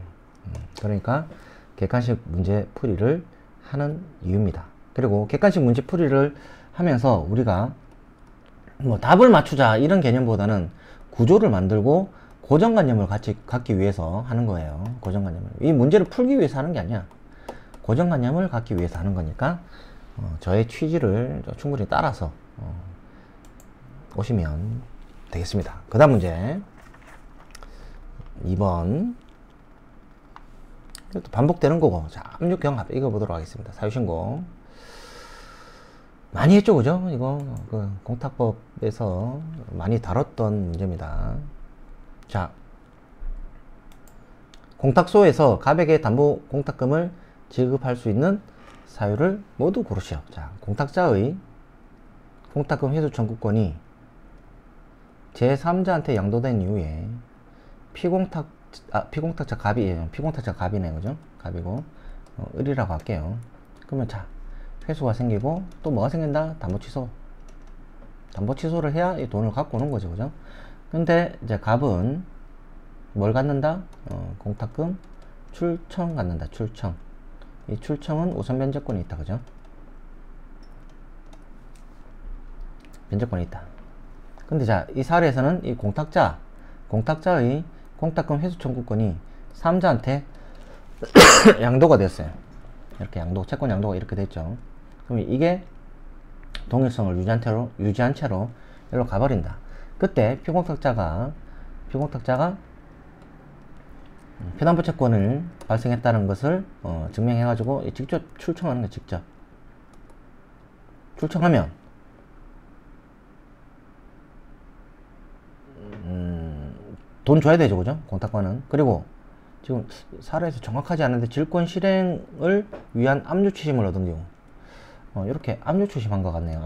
그러니까 객관식 문제 풀이를 하는 이유입니다. 그리고 객관식 문제 풀이를 하면서 우리가 뭐 답을 맞추자 이런 개념보다는 구조를 만들고 고정관념을 갖기 위해서 하는 거예요. 고정관념을. 이 문제를 풀기 위해서 하는 게 아니야. 고정관념을 갖기 위해서 하는 거니까 저의 취지를 충분히 따라서 오시면 되겠습니다. 그 다음 문제 2번 또 반복되는 거고. 자, 압류경합 읽어보도록 하겠습니다. 사유신고 많이 했죠, 그죠? 이거 공탁법에서 많이 다뤘던 문제입니다. 자, 공탁소에서 갑에게 담보 공탁금을 지급할 수 있는 사유를 모두 고르시오. 자, 공탁자의 공탁금 회수 청구권이 제3자한테 양도된 이후에 피공탁자 갑이에요. 피공탁자 갑이네, 그죠? 갑이고 을이라고 할게요. 그러면 자, 회수가 생기고 또 뭐가 생긴다? 담보 취소. 담보 취소를 해야 이 돈을 갖고 오는 거죠, 그죠? 근데 이제 갑은 뭘 갖는다? 공탁금 출청 갖는다. 출청. 이 출청은 우선 변제권이 있다, 그죠? 변제권이 있다. 근데 자, 이 사례에서는 이 공탁자의 공탁금 회수 청구권이 3자한테 양도가 됐어요. 이렇게 채권 양도가 이렇게 됐죠. 그럼 이게 동일성을 유지한 채로 여기로 가버린다. 그때 피공탁자가 피담보 채권을 발생했다는 것을 증명해가지고 직접 출청하는 거예요. 직접 출청하면 돈 줘야 되죠, 그죠? 공탁권은. 그리고 지금 사례에서 정확하지 않은데 질권 실행을 위한 압류 추심을 얻은 경우 이렇게 압류 추심한 것 같네요.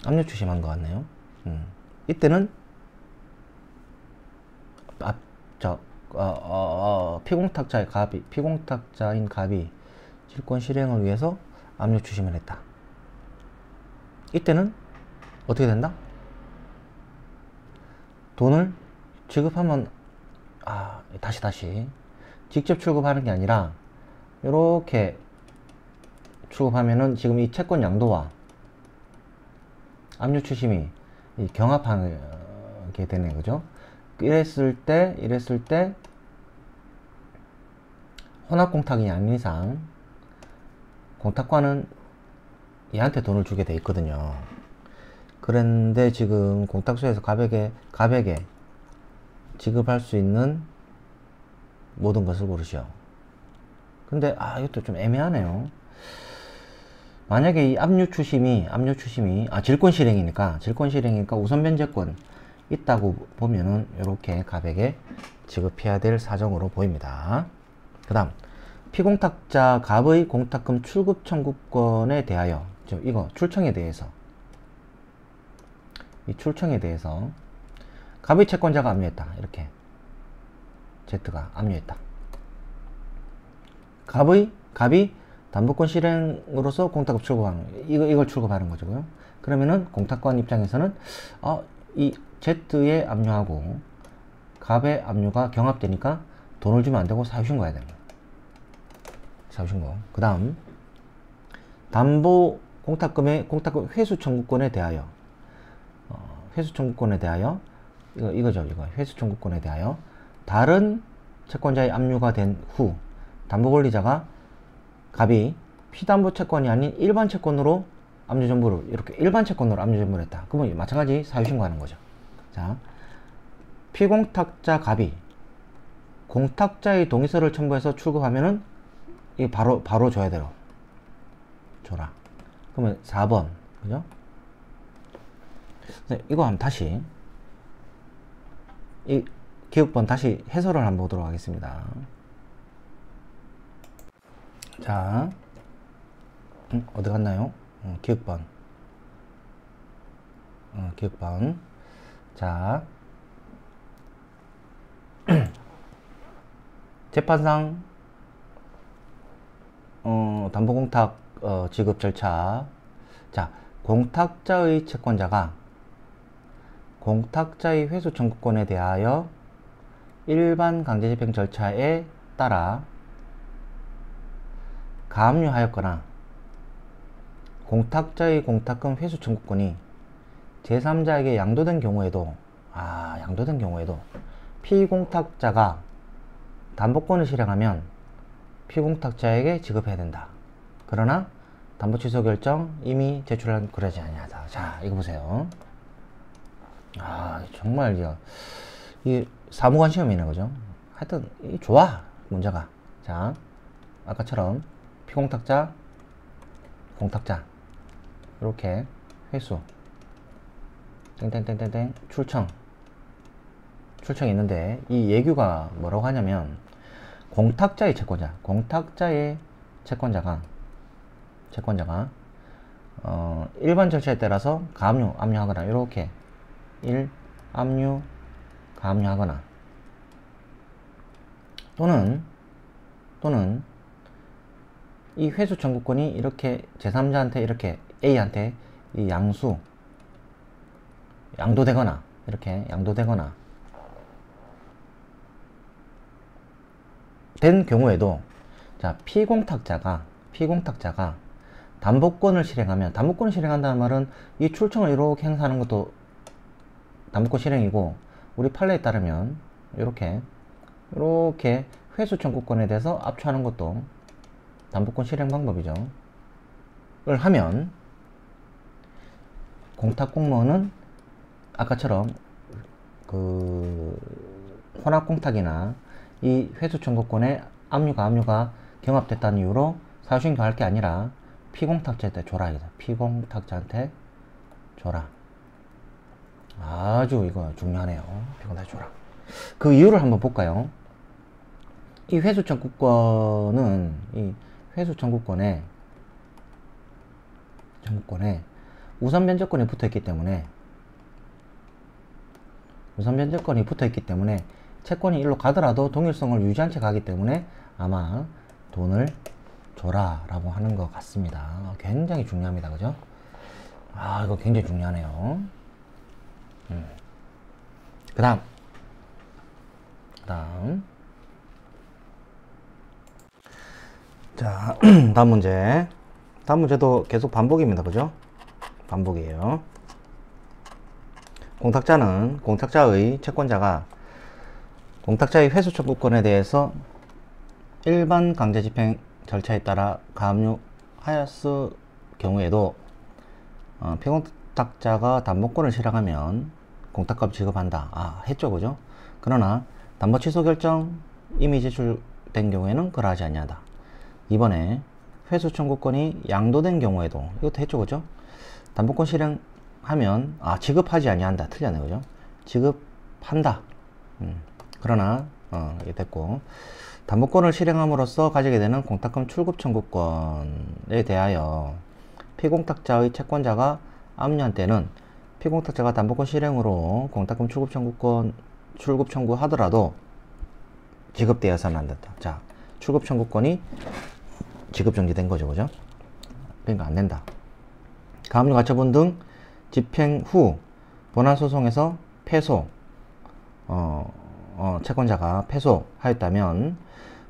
압류 추심한 것 같네요. 이때는 피공탁자인 갑이 질권 실행을 위해서 압류 추심을 했다. 이때는 어떻게 된다? 돈을 지급하면 다시 직접 출급하는 게 아니라 이렇게 출급하면은 지금 이 채권 양도와 압류 추심이 경합하게 되네요, 그죠? 이랬을 때 혼합 공탁이 아닌 이상 공탁과는 얘한테 돈을 주게 돼 있거든요. 그런데 지금 공탁소에서 갑에게 지급할 수 있는 모든 것을 고르시오. 근데 이것도 좀 애매하네요. 만약에 이 압류 추심이 질권 실행이니까 우선 변제권 있다고 보면은 이렇게 갑에게 지급해야 될 사정으로 보입니다. 그 다음 피공탁자 갑의 공탁금 출급 청구권에 대하여, 이거 출청에 대해서, 이 출청에 대해서 갑의 채권자가 압류했다. 이렇게 Z가 압류했다. 갑이 담보권 실행으로서 공탁금 출급하는 거예요. 이걸 출급하는 거죠. 그러면은 공탁권 입장에서는 이 Z의 압류하고 갑의 압류가 경합되니까 돈을 주면 안 되고 사유신고해야 되는 거예요. 사유신고. 그 다음 담보 공탁금의 공탁금 회수 청구권에 대하여, 회수 청구권에 대하여 이거죠. 회수 청구권에 대하여 다른 채권자의 압류가 된 후 담보 권리자가 갑이 피담보 채권이 아닌 일반 채권으로 압류 전부를, 이렇게 일반 채권으로 압류 전부를 했다. 그러면 마찬가지 사유신고하는 거죠. 자, 피공탁자 갑이 공탁자의 동의서를 첨부해서 출급하면은 이 바로 줘야 돼요. 줘라. 그러면 4번, 그죠? 이거 한번 다시 이 기억번 다시 해설을 한번 보도록 하겠습니다. 자, 어디 갔나요? 기억번. 기억번. 자, 재판상 담보공탁 지급 절차. 자, 공탁자의 채권자가 공탁자의 회수 청구권에 대하여 일반 강제집행 절차에 따라 가압류하였거나 공탁자의 공탁금 회수 청구권이 제3자에게 양도된 경우에도, 양도된 경우에도 피공탁자가 담보권을 실행하면 피공탁자에게 지급해야 된다. 그러나 담보 취소 결정 이미 제출한 그러지 아니하다. 자, 이거 보세요. 정말 이 사무관 시험이네, 그죠? 하여튼 좋아, 문제가. 자, 아까처럼 피공탁자, 공탁자 이렇게 회수 땡땡땡땡땡 출청이 있는데, 이 예규가 뭐라고 하냐면 공탁자의 채권자가 일반 절차에 따라서 가압류, 압류하거나 이렇게 압류, 가압류하거나 또는 이 회수 청구권이 이렇게 제3자한테, 이렇게 A한테 이 양도되거나 이렇게 양도되거나 된 경우에도, 자, 피공탁자가 담보권을 실행하면, 담보권을 실행한다는 말은 이 출청을 이렇게 행사하는 것도 담보권 실행이고, 우리 판례에 따르면 이렇게 회수 청구권에 대해서 압축하는 것도 담보권 실행 방법이죠. 을 하면 공탁공무원은 아까처럼 그 혼합공탁이나 이 회수 청구권에 압류가 경합됐다는 이유로 사유신고할 게 아니라 피공탁자한테 줘라. 피공탁자한테 줘라. 아주 이거 중요하네요. 피공탁자 줘라. 그 이유를 한번 볼까요? 이 회수 청구권은 청구권에 우선 변제권이 붙어 있기 때문에 채권이 일로 가더라도 동일성을 유지한 채 가기 때문에 아마 돈을 줘라 라고 하는 것 같습니다. 굉장히 중요합니다. 그죠? 이거 굉장히 중요하네요. 그 다음 자, 다음 문제도 계속 반복입니다. 그죠? 반복이에요. 공탁자의 채권자가 공탁자의 회수 청구권에 대해서 일반 강제집행 절차에 따라 가압류하였을 경우에도 피공탁자가 담보권을 실행하면 공탁금 지급한다. 했죠, 그죠? 그러나 담보 취소 결정 이미 제출된 경우에는 그러하지 아니하다. 이번에 회수 청구권이 양도된 경우에도 이것도 했죠, 그죠? 담보권 실행하면 지급하지 아니한다. 틀렸네, 그죠? 지급한다. 그러나 이게 됐고, 담보권을 실행함으로써 가지게 되는 공탁금 출급 청구권에 대하여 피공탁자의 채권자가 압류한 때는 피공탁자가 담보권 실행으로 공탁금 출급 청구하더라도 지급되어서는 안 된다. 자, 출급 청구권이 지급 정지된 거죠, 그죠? 그러니까 안 된다. 가압류 가처분 등 집행 후 본안 소송에서 패소, 채권자가 패소하였다면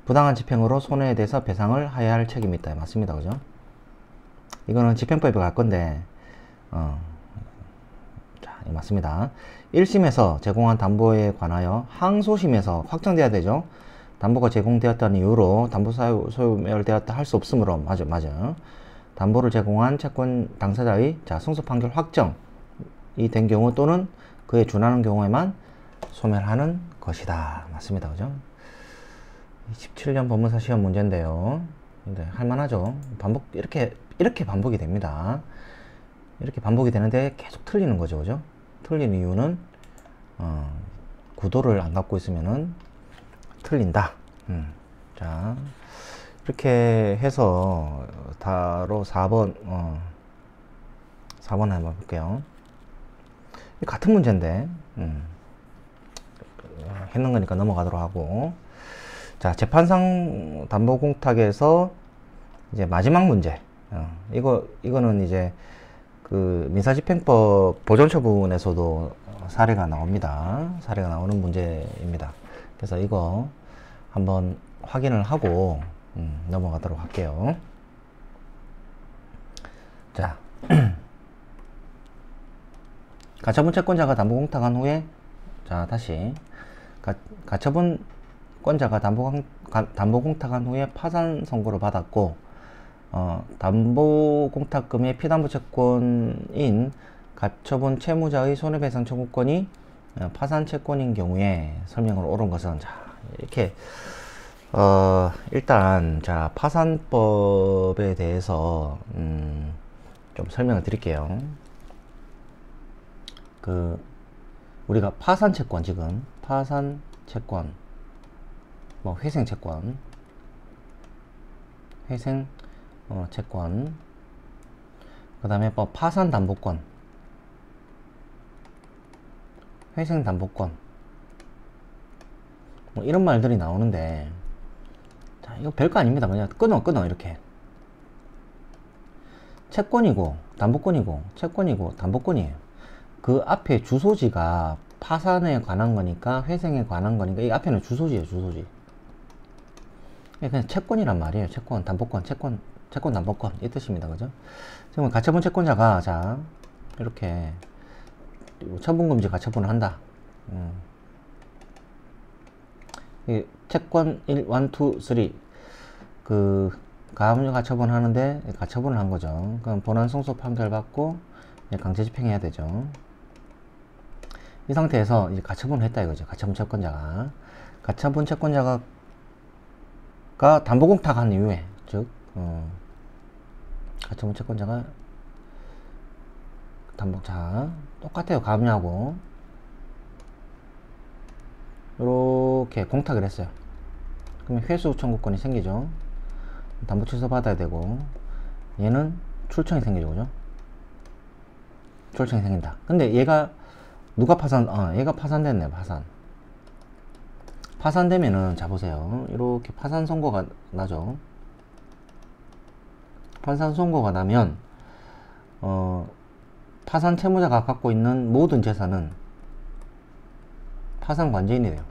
부당한 집행으로 손해에 대해서 배상을 하여야 할 책임이 있다. 맞습니다, 그죠? 이거는 집행법에 갈 건데, 자, 맞습니다. 1심에서 제공한 담보에 관하여 항소심에서 확정돼야 되죠. 담보가 제공되었다는 이유로 담보 소멸되었다 할 수 없으므로, 맞아. 담보를 제공한 채권 당사자의 승소 판결 확정이 된 경우 또는 그에 준하는 경우에만 소멸하는 것이다. 맞습니다, 그죠? 17년 법무사 시험 문제인데요. 근데 할만하죠. 이렇게 반복이 됩니다. 이렇게 반복이 되는데 계속 틀리는 거죠, 그죠? 틀린 이유는 구도를 안 갖고 있으면은 틀린다. 자, 이렇게 해서 바로 4번 4번 한번 볼게요. 같은 문제인데 했는 거니까 넘어가도록 하고, 자, 재판상 담보공탁에서 이제 마지막 문제, 이거는 이제 그 민사집행법 보존처분에서도 사례가 나옵니다. 사례가 나오는 문제입니다. 그래서 이거 한번 확인을 하고 넘어가도록 할게요. 자, 가처분 채권자가 담보공탁한 후에, 자, 다시 가처분권자가 담보공탁한 후에 파산 선고를 받았고, 담보공탁금의 피담보 채권인 가처분 채무자의 손해배상 청구권이 파산 채권인 경우에 설명을 옳은 것은, 자, 이렇게 일단 자, 파산법에 대해서 좀 설명을 드릴게요. 우리가 파산 채권, 지금 파산 채권, 뭐 회생 채권, 채권, 그 다음에 뭐 파산 담보권, 회생 담보권, 뭐 이런 말들이 나오는데, 자, 이거 별거 아닙니다. 그냥 끊어 이렇게. 채권이고 담보권이고 채권이고 담보권이에요. 그 앞에 주소지가 파산에 관한 거니까, 회생에 관한 거니까, 이 앞에는 주소지예요, 주소지. 그냥 채권이란 말이에요. 채권, 담보권, 채권, 담보권, 이 뜻입니다. 그죠? 지금 가처분 채권자가, 자, 이렇게 처분금지 가처분을 한다. 이 채권 1, 2, 3, 가압류 가처분 하는데 가처분을 한 거죠. 그럼 본안 승소 판결 받고 강제 집행해야 되죠. 이 상태에서 이제 가처분을 했다 이거죠. 가처분 채권자가 담보공탁한 이후에, 즉 가처분 채권자가 자, 똑같아요. 가압류하고 이렇게 공탁을 했어요. 그러면 회수 청구권이 생기죠. 담보 취소 받아야 되고, 얘는 출청이 생기죠, 그죠? 출청이 생긴다. 근데 얘가 누가 얘가 파산됐네요. 파산되면은, 자, 보세요. 이렇게 파산 선고가 나죠. 파산 선고가 나면 파산 채무자가 갖고 있는 모든 재산은 파산 관제인이 돼요.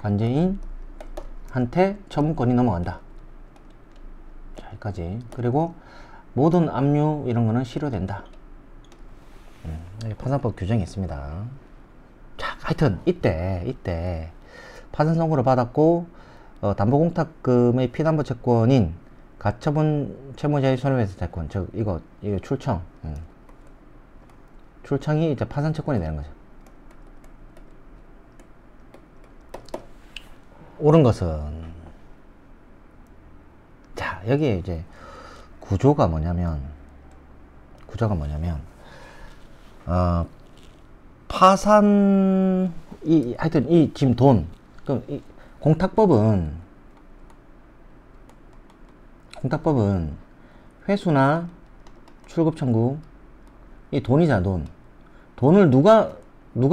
관제인한테 처분권이 넘어간다. 자, 여기까지. 그리고 모든 압류 이런 거는 실효된다. 파산법 규정이 있습니다. 자, 하여튼 이때 파산 선고를 받았고, 담보공탁금의 피담보 채권인 가처분 채무자의 손해배상 채권, 즉 이거 출청, 출청이 이제 파산 채권이 되는 거죠. 옳은 것은, 자, 여기에 이제 구조가 뭐냐면, 하여튼 이 지금 돈, 그럼 이 공탁법은 회수나 출급 청구, 이 돈이잖아, 돈. 돈을 누가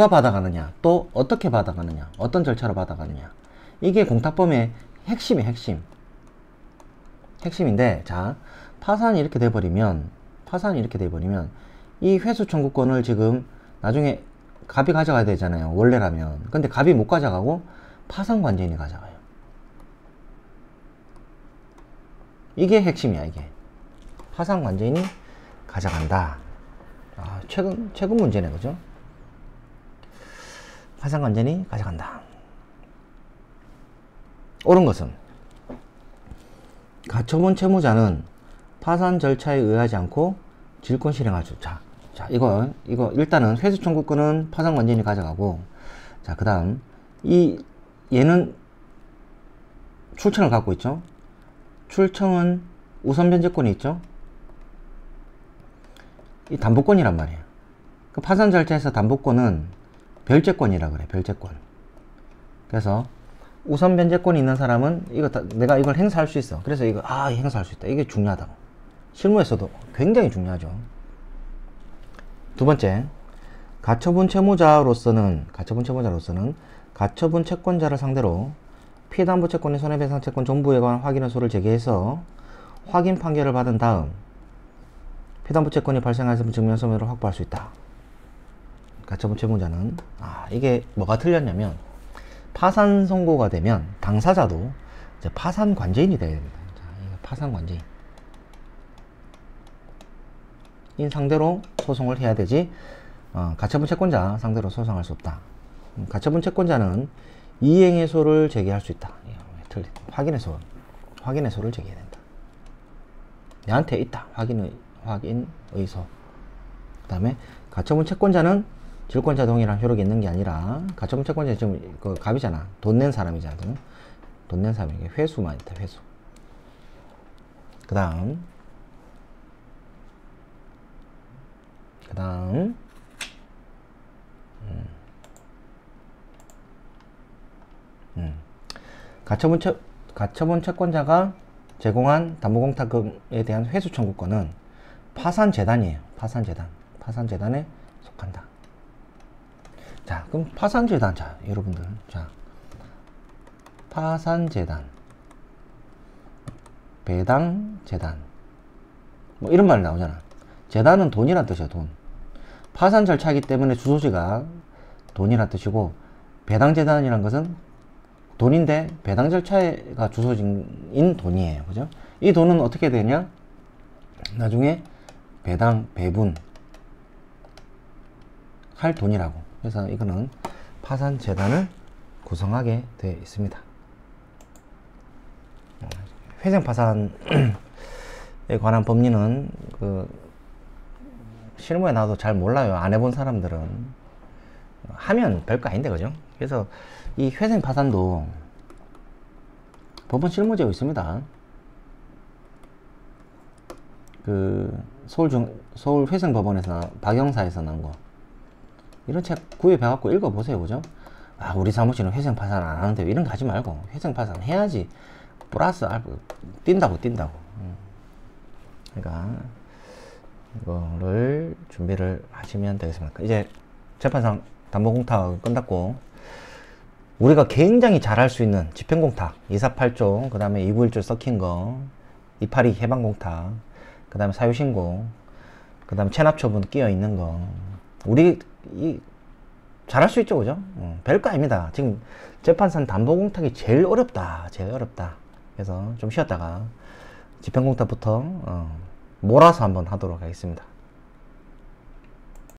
받아가느냐, 또 어떻게 받아가느냐, 어떤 절차로 받아가느냐. 이게 공탁법의 핵심인데, 자, 파산이 이렇게 돼버리면 이 회수 청구권을 지금 나중에 갑이 가져가야 되잖아요, 원래라면. 근데 갑이 못 가져가고 파산관제인이 가져가요. 이게 핵심이야, 이게. 파산관제인이 가져간다. 아, 최근 문제네, 그죠? 파산관제인이 가져간다. 옳은 것은 가처분 채무자는 파산 절차에 의하지 않고 질권 실행할 수. 자, 이거 일단은 회수 청구권은 파산관제인이 가져가고, 자, 그 다음 얘는 출청을 갖고 있죠. 출청은 우선 변제권이 있죠. 이 담보권이란 말이에요. 그 파산 절차에서 담보권은 별제권이라 그래, 별제권. 그래서 우선 변제권이 있는 사람은 내가 이걸 행사할 수 있어. 그래서 행사할 수 있다. 이게 중요하다고. 실무에서도 굉장히 중요하죠. 두 번째, 가처분 채무자로서는 가처분 채권자를 상대로 피해담보 채권의 손해배상 채권 전부에 관한 확인 의소를 제기해서 확인 판결을 받은 다음 피해담보 채권이 발생하였으면 증명서면으로 확보할 수 있다. 가처분 채무자는 이게 뭐가 틀렸냐면, 파산 선고가 되면 당사자도 이제 파산 관제인이 되어야 됩니다. 자, 이거 파산 관제인 상대로 소송을 해야 되지, 가처분 채권자 상대로 소송할 수 없다. 가처분 채권자는 이행의소를 제기할 수 있다. 확인의소를 제기해야 된다. 내한테 있다. 확인의소. 그 다음에 가처분 채권자는 질권자 동의랑 효력이 있는 게 아니라, 가처분 채권자 지금 그 갑이잖아. 돈 낸 사람이잖아. 돈 낸 사람이 회수만 있다. 회수. 그 다음 가처분 채권자가 제공한 담보공탁금에 대한 회수 청구권은 파산재단이에요. 파산재단에 속한다. 자, 그럼 파산재단, 자, 여러분들, 자, 파산재단, 배당재단, 뭐 이런 말 나오잖아. 재단은 돈이란 뜻이야, 돈. 파산 절차이기 때문에 주소지가 돈이란 뜻이고, 배당재단이란 것은 돈인데 배당 절차가 주소지인 돈이에요. 그죠? 이 돈은 어떻게 되냐? 나중에 배분 할 돈이라고. 그래서 이거는 파산재단을 구성하게 되어 있습니다. 회생파산에 관한 법리는 실무에 나와도 잘 몰라요. 안 해본 사람들은. 하면 별거 아닌데, 그죠? 그래서 이 회생파산도 법원 실무제에 있습니다. 서울 회생법원에서 박영사에서 나온 거. 이런 책 구입해갖고 읽어보세요. 그죠? 우리 사무실은 회생파산 안 하는데 이런 거 하지 말고 회생파산 해야지. 플러스 뛴다고. 그러니까 이거를 준비를 하시면 되겠습니다. 이제 재판상 담보공탁 끝났고, 우리가 굉장히 잘할 수 있는 집행공탁 248조, 그 다음에 291조 섞인 거, 282 해방공탁, 그 다음에 사유신고, 그 다음에 체납처분 끼어 있는 거, 우리 잘할 수 있죠. 그죠? 별거 아닙니다. 지금 재판상 담보공탁이 제일 어렵다. 그래서 좀 쉬었다가 집행공탁부터 몰아서 한번 하도록 하겠습니다.